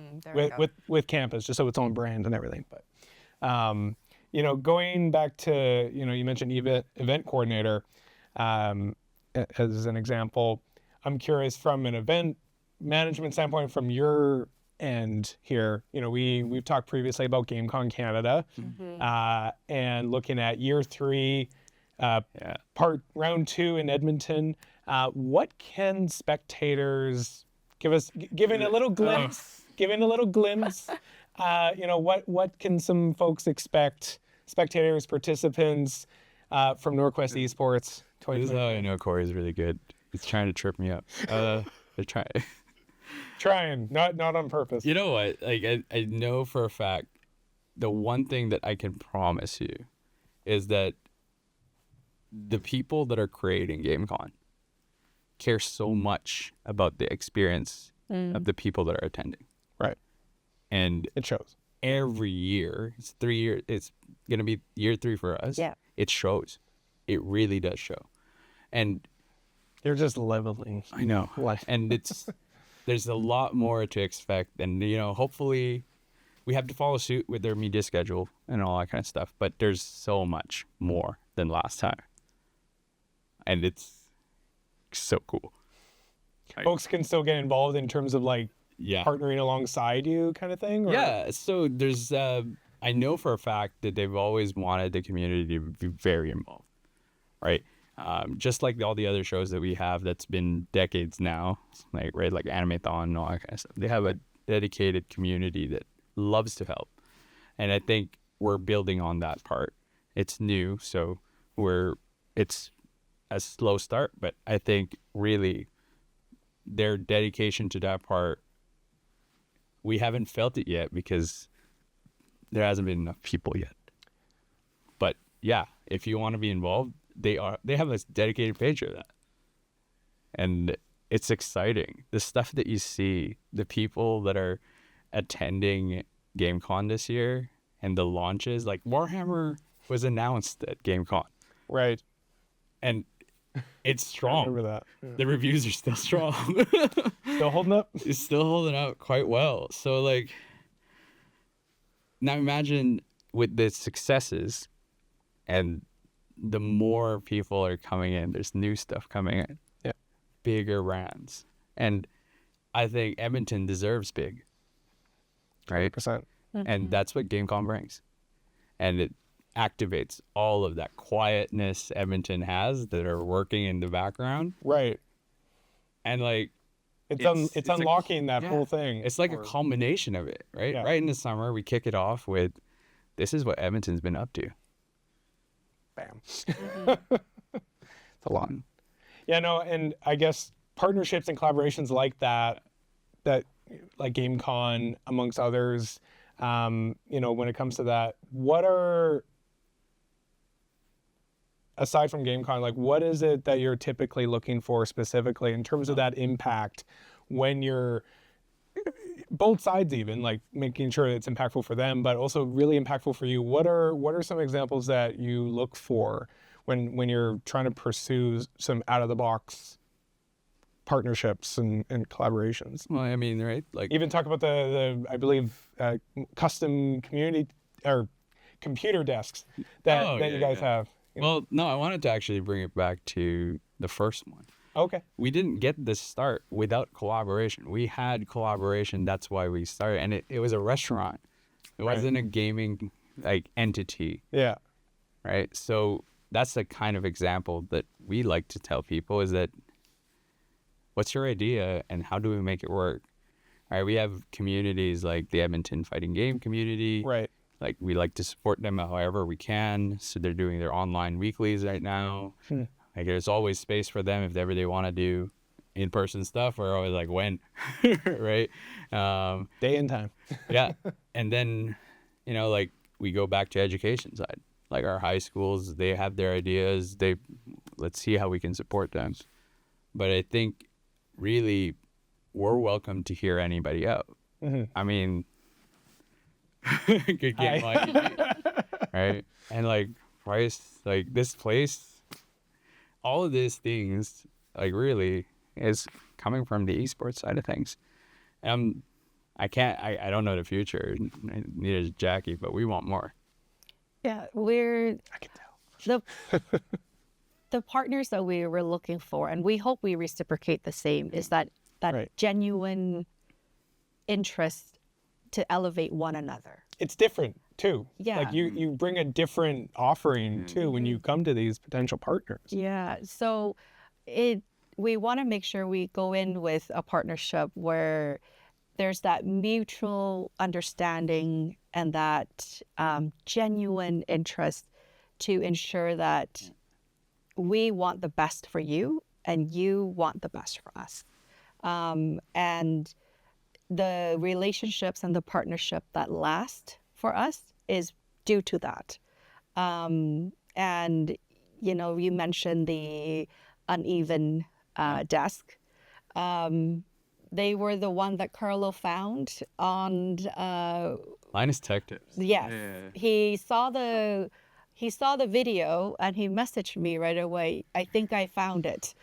With campus, just so its own brand and everything. But going back to you mentioned event coordinator as an example. I'm curious from an event management standpoint, from your end here, we've talked previously about GameCon Canada, and looking at year 3, round 2 in Edmonton. What can spectators giving a little glimpse? What can some folks expect? Spectators, participants from NorQuest Esports. This is how I know Corey's really good. He's trying to trip me up. They're trying, not on purpose. You know what? Like I know for a fact, the one thing that I can promise you is that the people that are creating GameCon care so much about the experience of the people that are attending. Right. And it shows. Every year, it's 3 years. It's gonna be year 3 for us. Yeah. It shows. It really does show. And you're just leveling. I know. And there's a lot more to expect, and hopefully we have to follow suit with their media schedule and all that kind of stuff, but there's so much more than last time, and it's so cool. Folks can still get involved in terms of partnering alongside you kind of thing, or? Yeah, so there's I know for a fact that they've always wanted the community to be very involved, right? Just like all the other shows that we have that's been decades now, like Anime-thon and all that kind of stuff. They have a dedicated community that loves to help. And I think we're building on that part. It's new, so it's a slow start, but I think really their dedication to that part, we haven't felt it yet because there hasn't been enough people yet. But yeah, if you want to be involved, they have a dedicated page for that, and it's exciting. The stuff that you see, the people that are attending GameCon this year, and the launches, like Warhammer was announced at GameCon, right? And it's strong. I remember that. Yeah. The reviews are still strong. Still holding up. It's still holding up quite well. So now imagine with the successes and the more people are coming in, there's new stuff coming in. Yeah. Bigger brands. And I think Edmonton deserves big. Right? 100%. And that's what GameCon brings. And it activates all of that quietness Edmonton has that are working in the background. Right. And it's unlocking that whole thing. It's like a culmination of it, right? Yeah. Right in the summer, we kick it off with, this is what Edmonton's been up to. Bam. It's a lot. Yeah, no, and I guess partnerships and collaborations like that like GameCon amongst others, when it comes to that, what are, aside from GameCon, what is it that you're typically looking for specifically in terms of that impact when you're, both sides even, making sure it's impactful for them, but also really impactful for you? What are some examples that you look for when you're trying to pursue some out-of-the-box partnerships and collaborations? Well, I mean, right? Even talk about the I believe, custom community or computer desks that you guys have. Well, no, I wanted to actually bring it back to the first one. Okay. We didn't get this start without collaboration. We had collaboration. That's why we started. And it was a restaurant. It wasn't a gaming like entity, Yeah. right? So that's the kind of example that we like to tell people is that what's your idea and how do we make it work? All right, we have communities like the Edmonton Fighting Game community. Right. Like we like to support them however we can. So they're doing their online weeklies right now. Like there's always space for them if ever they want to do in-person stuff. We're always like, when, right? Day and time. Yeah. And then, you know, like we go back to education side. Like our high schools, they have their ideas. Let's see how we can support them. But I think really we're welcome to hear anybody out. I mean, good game, right? And like price, like this place, all of these things, like really is coming from the esports side of things. I don't know the future, neither does Jackie, but we want more. Yeah, I can tell. the partners that we were looking for, and we hope we reciprocate the same, is that Right. genuine interest to elevate one another. It's different too. Yeah. Like you bring a different offering too when you come to these potential partners. Yeah. So we want to make sure we go in with a partnership where there's that mutual understanding and that genuine interest to ensure that we want the best for you and you want the best for us. And the relationships and the partnership that last for us is due to that. And, you know, you mentioned the uneven desk. They were the one that Carlo found on Linus Tech Tips. yes. Yeah. He saw the video and he messaged me right away. I think I found it.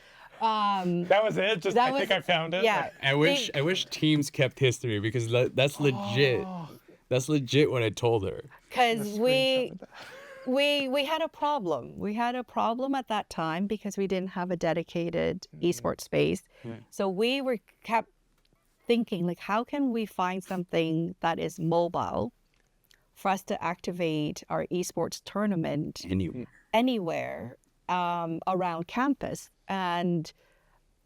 That was it. Just That I think I found it. Yeah. I wish teams kept history because that's legit. That's legit what I told her. Because we had a problem. We had a problem at that time because we didn't have a dedicated esports space. So we kept thinking, like, how can we find something that is mobile for us to activate our esports tournament anywhere around campus? And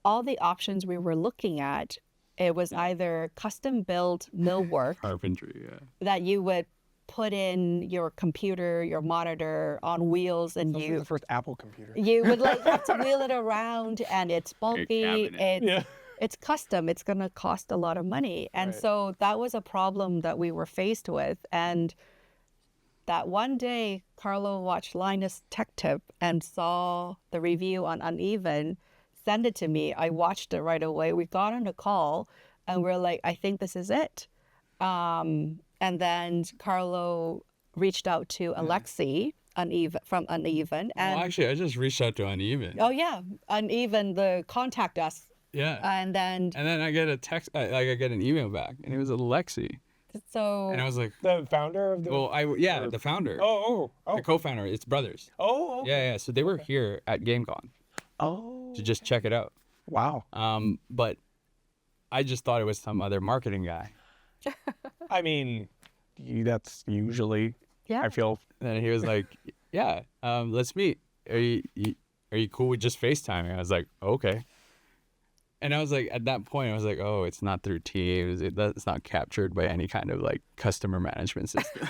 all the options we were looking at, it was either custom built millwork Carpentry, that you would put in your computer, your monitor on wheels, and This is the first Apple computer. you would like have to wheel it around, and it's bulky. cabinet. It's custom. It's going to cost a lot of money. And Right. so that was a problem that we were faced with. And that one day, Carlo watched Linus Tech Tip and saw the review on Uneven, send it to me. I watched it right away. We got on a call and we're like, I think this is it. And then Carlo reached out to Alexi from Uneven. And Well, actually, I just reached out to Uneven. oh yeah, Uneven, the contact us. Yeah. And then And then I get a text, I get an email back, and it was Alexi. so And I was like, The founder of the. the founder, Oh. the co-founder, it's brothers. Oh. Yeah. So they were here at GameCon Oh. to just check it out. Wow. But I just thought it was some other marketing guy. I mean, that's usually. yeah. I feel. And he was like, yeah, let's meet. Are you cool with just FaceTiming? I was like, okay. And I was like, at that point, I was like, oh, it's not through Teams. That's not captured by any kind of like customer management system.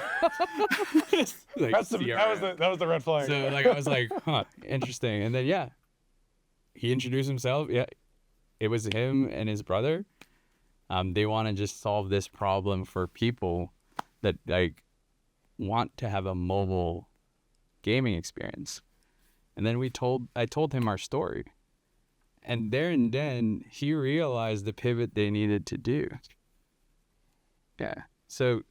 Like That was the red flag. So like I was like, huh, interesting. And then yeah, he introduced himself. Yeah, it was him and his brother. They want to just solve this problem for people that like want to have a mobile gaming experience. And then I told him our story. And there and then he realized the pivot they needed to do. Yeah. So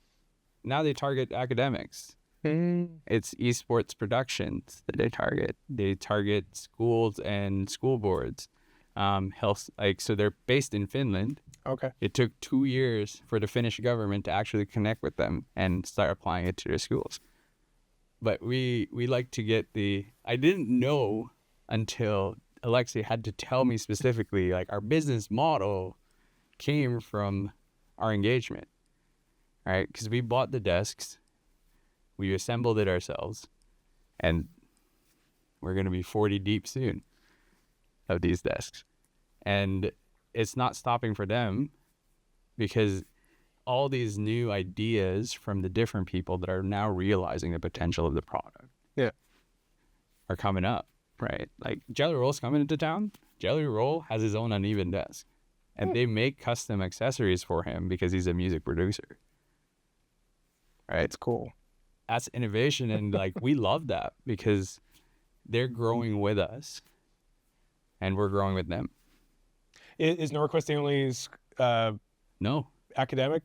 now they target academics. It's esports productions that they target. They target schools and school boards. Health, so they're based in Finland. Okay. It took 2 years for the Finnish government to actually connect with them and start applying it to their schools. But we like to get I didn't know until Alexei had to tell me specifically, like our business model came from our engagement, right? Because we bought the desks, We assembled it ourselves, and we're going to be 40 deep soon of these desks. And it's not stopping for them, because all these new ideas from the different people that are now realizing the potential of the product are coming up, right? Like Jelly Roll's coming into town. Jelly Roll has his own uneven desk, and they make custom accessories for him because he's a music producer. Right? It's cool. That's innovation, and like we love that because they're growing with us, and we're growing with them. Is NorQuest the only No, academic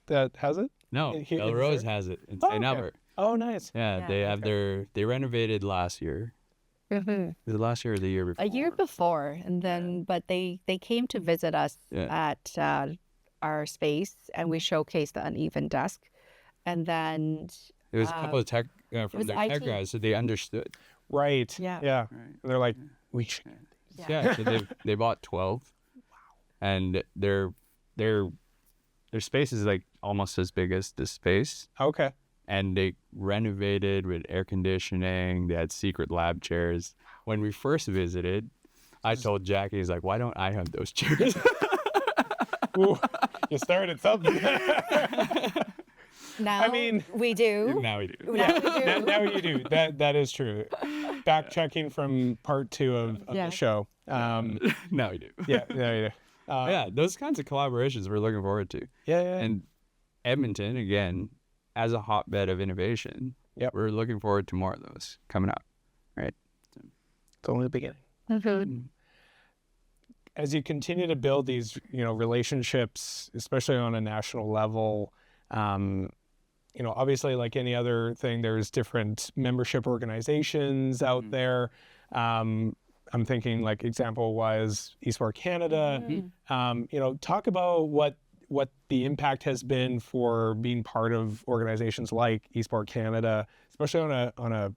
that has it? no, Here- Bell is Rose there? has it in Oh, St. okay. Albert. Oh, nice. Yeah, Yeah, they have okay. they renovated last year. Mhm. Was it last year or the year before? A year before, and then but they came to visit us at our space, and we showcased the uneven desk, and then It was a couple of tech from was their tech IT. guys, so they understood. Right. Yeah. Yeah. Right. And they're like, we should. Yeah, so they bought 12, and their space is like almost as big as this space, Okay. and they renovated with air conditioning. They had secret lab chairs. When we first visited, I told Jackie, he's like, why don't I have those chairs? Ooh, you started something. now I mean, we do. Now we do. Now we do. now you do. That is true. Back checking from part 2 of Yeah. the show. Now we do. Yeah, there you go. Yeah, those kinds of collaborations we're looking forward to. Yeah. And Edmonton, again, as a hotbed of innovation, we're looking forward to more of those coming up, right? It's only the beginning. Mhm. As you continue to build these, relationships, especially on a national level, obviously, like any other thing, there's different membership organizations out there. I'm thinking, like, example-wise, Esport Canada. Talk about what the impact has been for being part of organizations like Esport Canada, especially on a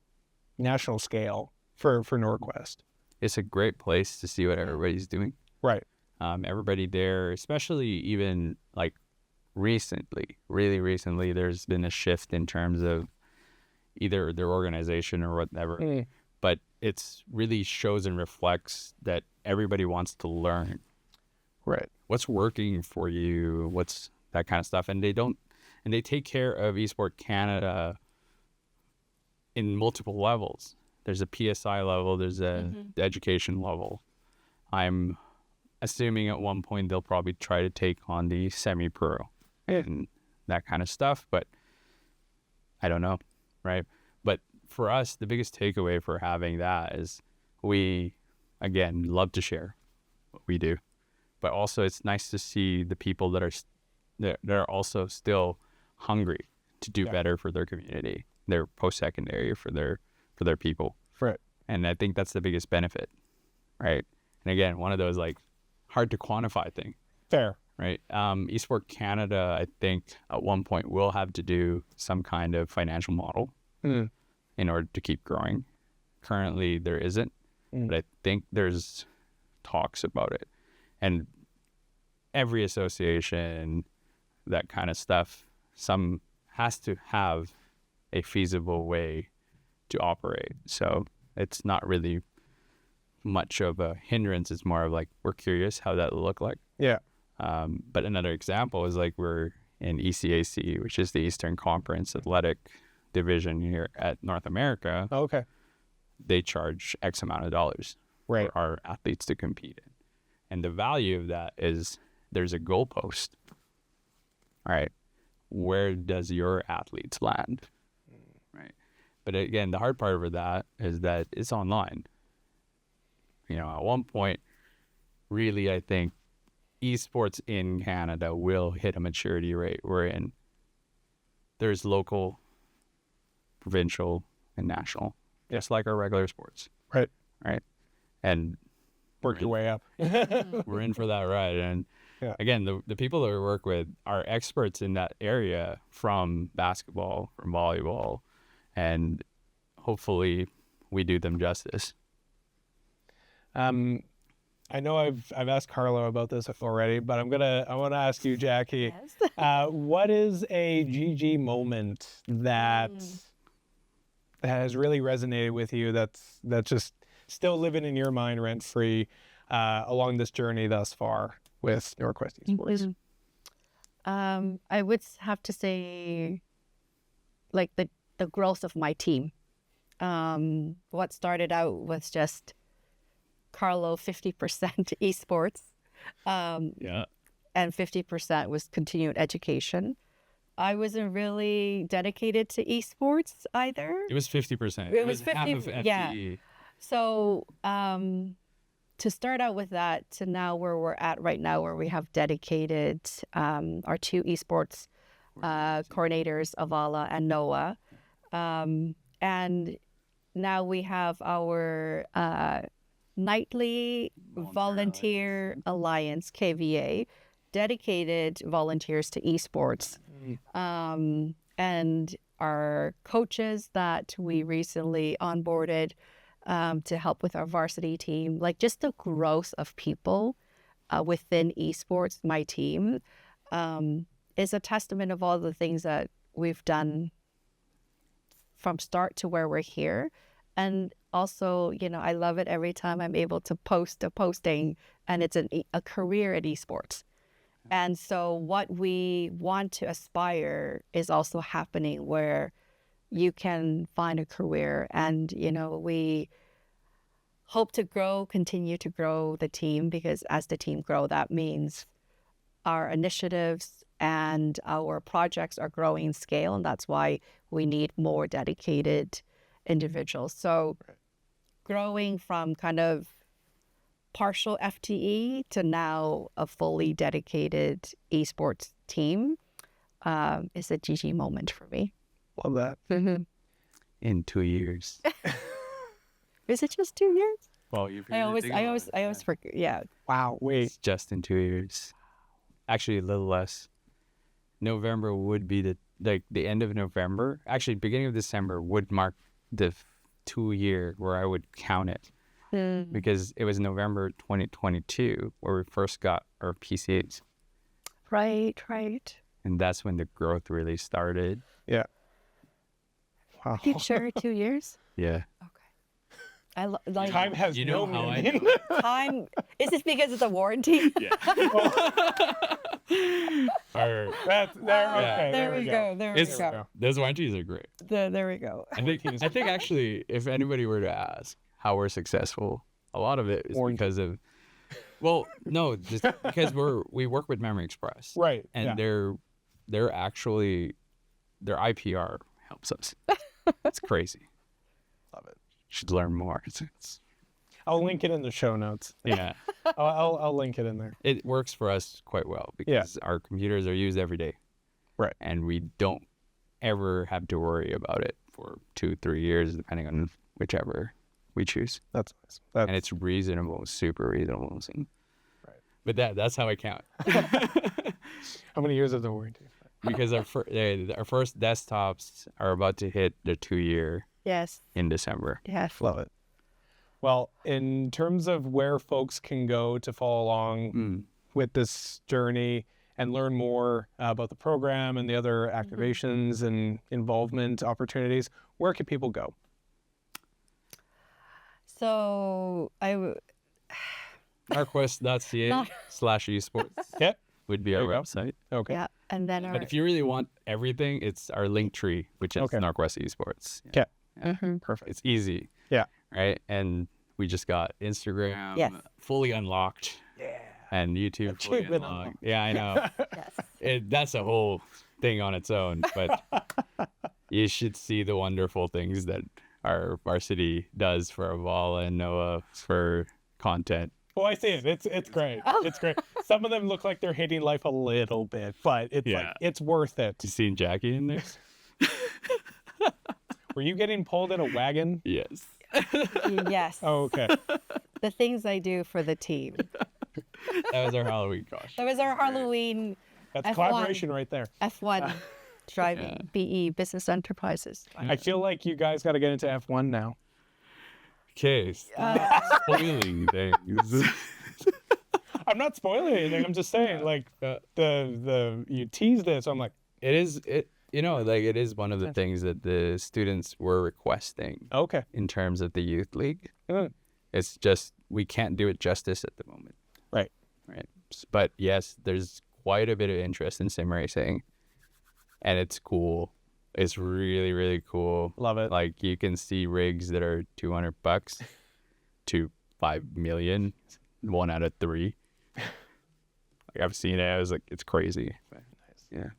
national scale for NorQuest. It's a great place to see what everybody's doing. Right. Everybody there, especially even like really recently, there's been a shift in terms of either their organization or whatever. But it's really shows and reflects that everybody wants to learn. Right. What's working for you? What's that kind of stuff? And they take care of Esport Canada in multiple levels. There's a PSI level, there's a the education level. I'm assuming at one point they'll probably try to take on the semi-pro and that kind of stuff, but I don't know, right? But for us, the biggest takeaway for having that is we, again, love to share what we do, but also it's nice to see the people that are also still hungry to do better for their community, their post-secondary, for their people. Right. And I think that's the biggest benefit, right? And again, one of those like hard to quantify thing. Fair. Right. Esport Canada, I think at one point will have to do some kind of financial model in order to keep growing. Currently there isn't, but I think there's talks about it. And every association, that kind of stuff, some has to have a feasible way to operate. So it's not really much of a hindrance. It's more of like, we're curious how that will look like. Yeah. But another example is like we're in ECAC, which is the Eastern Conference Athletic Division here at North America. Oh, okay. They charge X amount of dollars Right. for our athletes to compete in. And the value of that is there's a goalpost. All right. Where does your athletes land? Right. But again, the hard part of that is that it's online. At one point, really, I think esports in Canada will hit a maturity rate wherein there's local, provincial, and national, just like our regular sports. Right. Right. And Work your way up. we're in for that ride. And again, the people that we work with are experts in that area, from basketball, from volleyball, and hopefully we do them justice. I know I've asked Carlo about this already, but I want to ask you, Jackie. Yes. What is a GG moment that has really resonated with you that's just still living in your mind rent free along this journey thus far with NorQuest Esports? I would have to say, like the growth of my team. What started out was just Carlo 50% esports, and 50% was continued education. I wasn't really dedicated to esports either. It was 50%. It was half 50, of FTE. yeah. So to start out with that to now where we're at right now, where we have dedicated our 2 esports coordinators, Avala and Noah. And now we have our nightly volunteer alliance, KVA, dedicated volunteers to esports. And our coaches that we recently onboarded to help with our varsity team, like just the growth of people within esports, my team, is a testament of all the things that we've done from start to where we're here. And also, you know, I love it every time I'm able to post a posting and it's a career at esports. And so what we want to aspire is also happening where you can find a career. And, you know, we hope to continue to grow the team, because as the team grow, that means our initiatives and our projects are growing in scale. And that's why we need more dedicated individuals. So growing from kind of partial FTE to now a fully dedicated esports team is a GG moment for me. Love that. In 2 years. Is it just 2 years? Well, you I always forget. Yeah. Wow. Wait. It's just in 2 years. Actually, a little less. November would be the end of November. Actually, beginning of December would mark the 2 year where I would count it. Because it was November 2022 where we first got our PCAs. Right. And that's when the growth really started. Yeah. Wow. Are you sure 2 years? Yeah. Okay. I like Time has no how I meaning. time. Is this because it's a warranty? Yeah. There we go. There we go. Those warranties are great. There we go. I think actually, if anybody were to ask how we're successful, a lot of it is because of, well, no, just because we work with Memory Express, Right. And they're actually, their IPR helps us. It's crazy. Love it. Should learn more. I'll link it in the show notes. Yeah, I'll link it in there. it works for us quite well because our computers are used every day, Right. and we don't ever have to worry about it for 2-3 years, depending on whichever we choose. That's nice. And it's reasonable, super reasonable. Right. But that's how I count. How many years is the warranty? Because our first desktops are about to hit the 2 year Yes. in December. Yes. Love it. Well, in terms of where folks can go to follow along with this journey and learn more about the program and the other activations and involvement opportunities, where can people go? So NorQuest.ca/esports Yeah. would be our There you go. website. Okay. yeah, and then But if you really want everything, it's our link tree, which is Okay. NorQuest Esports. Okay. Mhm. Perfect. It's easy. Yeah. Right? And we just got Instagram Yes. fully unlocked. Yeah. And YouTube fully Achievement unlocked. Yeah, I know. yes. That's a whole thing on its own. But you should see the wonderful things that our varsity does for Avala and Noah for content. Well, I see it. It's great. It's great. Some of them look like they're hating life a little bit, but it's like it's worth it. You seen Jackie in there? Were you getting pulled in a wagon? Yes. Yes. Oh, okay. The things I do for the team. That was our Halloween costume. That was our Halloween That's F1. collaboration right there. F1 driving, BE, business enterprises. I feel like you guys got to get into F1 now. Okay, spoiling things. I'm not spoiling anything. I'm just saying, like, the you teased it, so I'm like, It like it is one of the things that the students were requesting Okay. in terms of the youth league. Mm. It's just we can't do it justice at the moment. Right. But yes, there's quite a bit of interest in sim racing, and it's cool. It's really, really cool. Love it. Like you can see rigs that are $200 to $5 million, 1 out of 3. Like I've seen it. I was like, it's crazy. Nice. Yeah.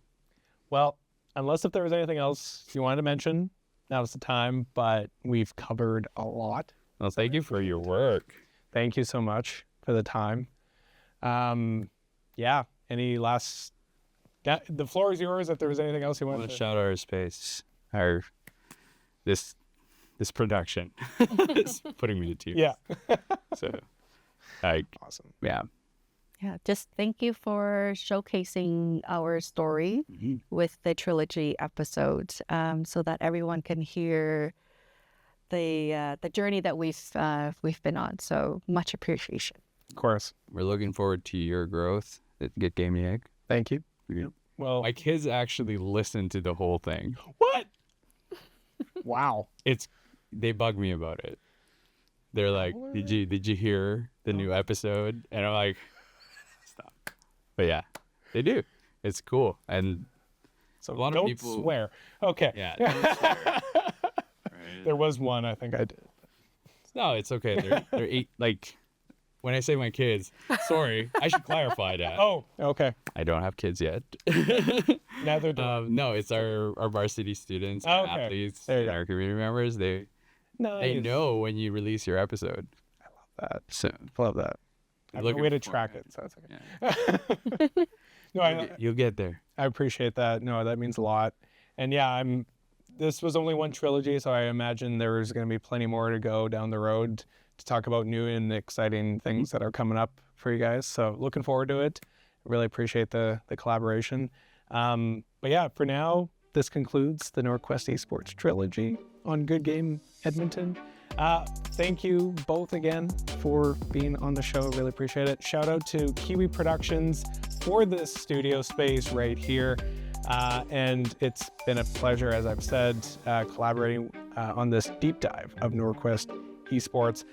Well, unless if there was anything else you wanted to mention, now's the time. But we've covered a lot. Well, thank you for your work. Thank you so much for the time. Yeah. Any last? The floor is yours. If there was anything else you I wanted want to to shout out our space, this production. It's putting me to tears. Yeah. So, like, Awesome. yeah. Yeah, just thank you for showcasing our story with the trilogy episodes, so that everyone can hear the journey that we've been on. So much appreciation. Of course. We're looking forward to your growth at Get Game the Egg. Thank you. Yeah. Well, My kids actually listened to the whole thing. what? Wow. They bug me about it. They're like, did you hear the new episode? And I'm like, stop. But yeah, they do. It's cool. And So a lot of don't people swear. Okay. Yeah. Don't swear. Right. There was one I think I did. No, it's okay. They're 8. Like when I say my kids, sorry, I should clarify that. Oh, okay. I don't have kids yet. Neither do I. No, it's our varsity students, Okay. athletes, There you and go. our community members. They know when you release your episode. that. So Love that. I have a looking way to forward track to it, so it's okay. yeah. No, You'll get there. I appreciate that. No, that means a lot. And yeah, this was only one trilogy, so I imagine there's going to be plenty more to go down the road to talk about new and exciting things that are coming up for you guys. So looking forward to it. Really appreciate the collaboration. But yeah, for now, this concludes the NorQuest Esports trilogy on Good Game Edmonton. Thank you both again for being on the show. Really appreciate it. Shout out to Kiwi Productions for this studio space right here. And it's been a pleasure, as I've said, collaborating on this deep dive of NorQuest Esports.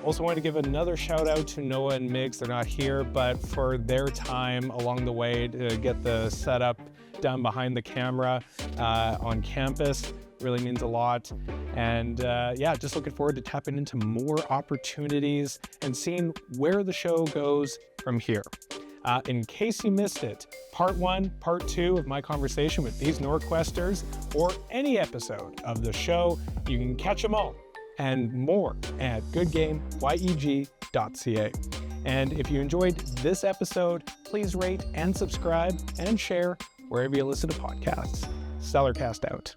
Also wanted to give another shout out to Noah and Migs. They're not here, but for their time along the way to get the setup done behind the camera on campus. Really means a lot. And yeah, just looking forward to tapping into more opportunities and seeing where the show goes from here. In case you missed it, part 1, part 2 of my conversation with these NorQuesters, or any episode of the show, you can catch them all and more at goodgameyeg.ca. And if you enjoyed this episode, please rate and subscribe and share wherever you listen to podcasts. Stellarcast out.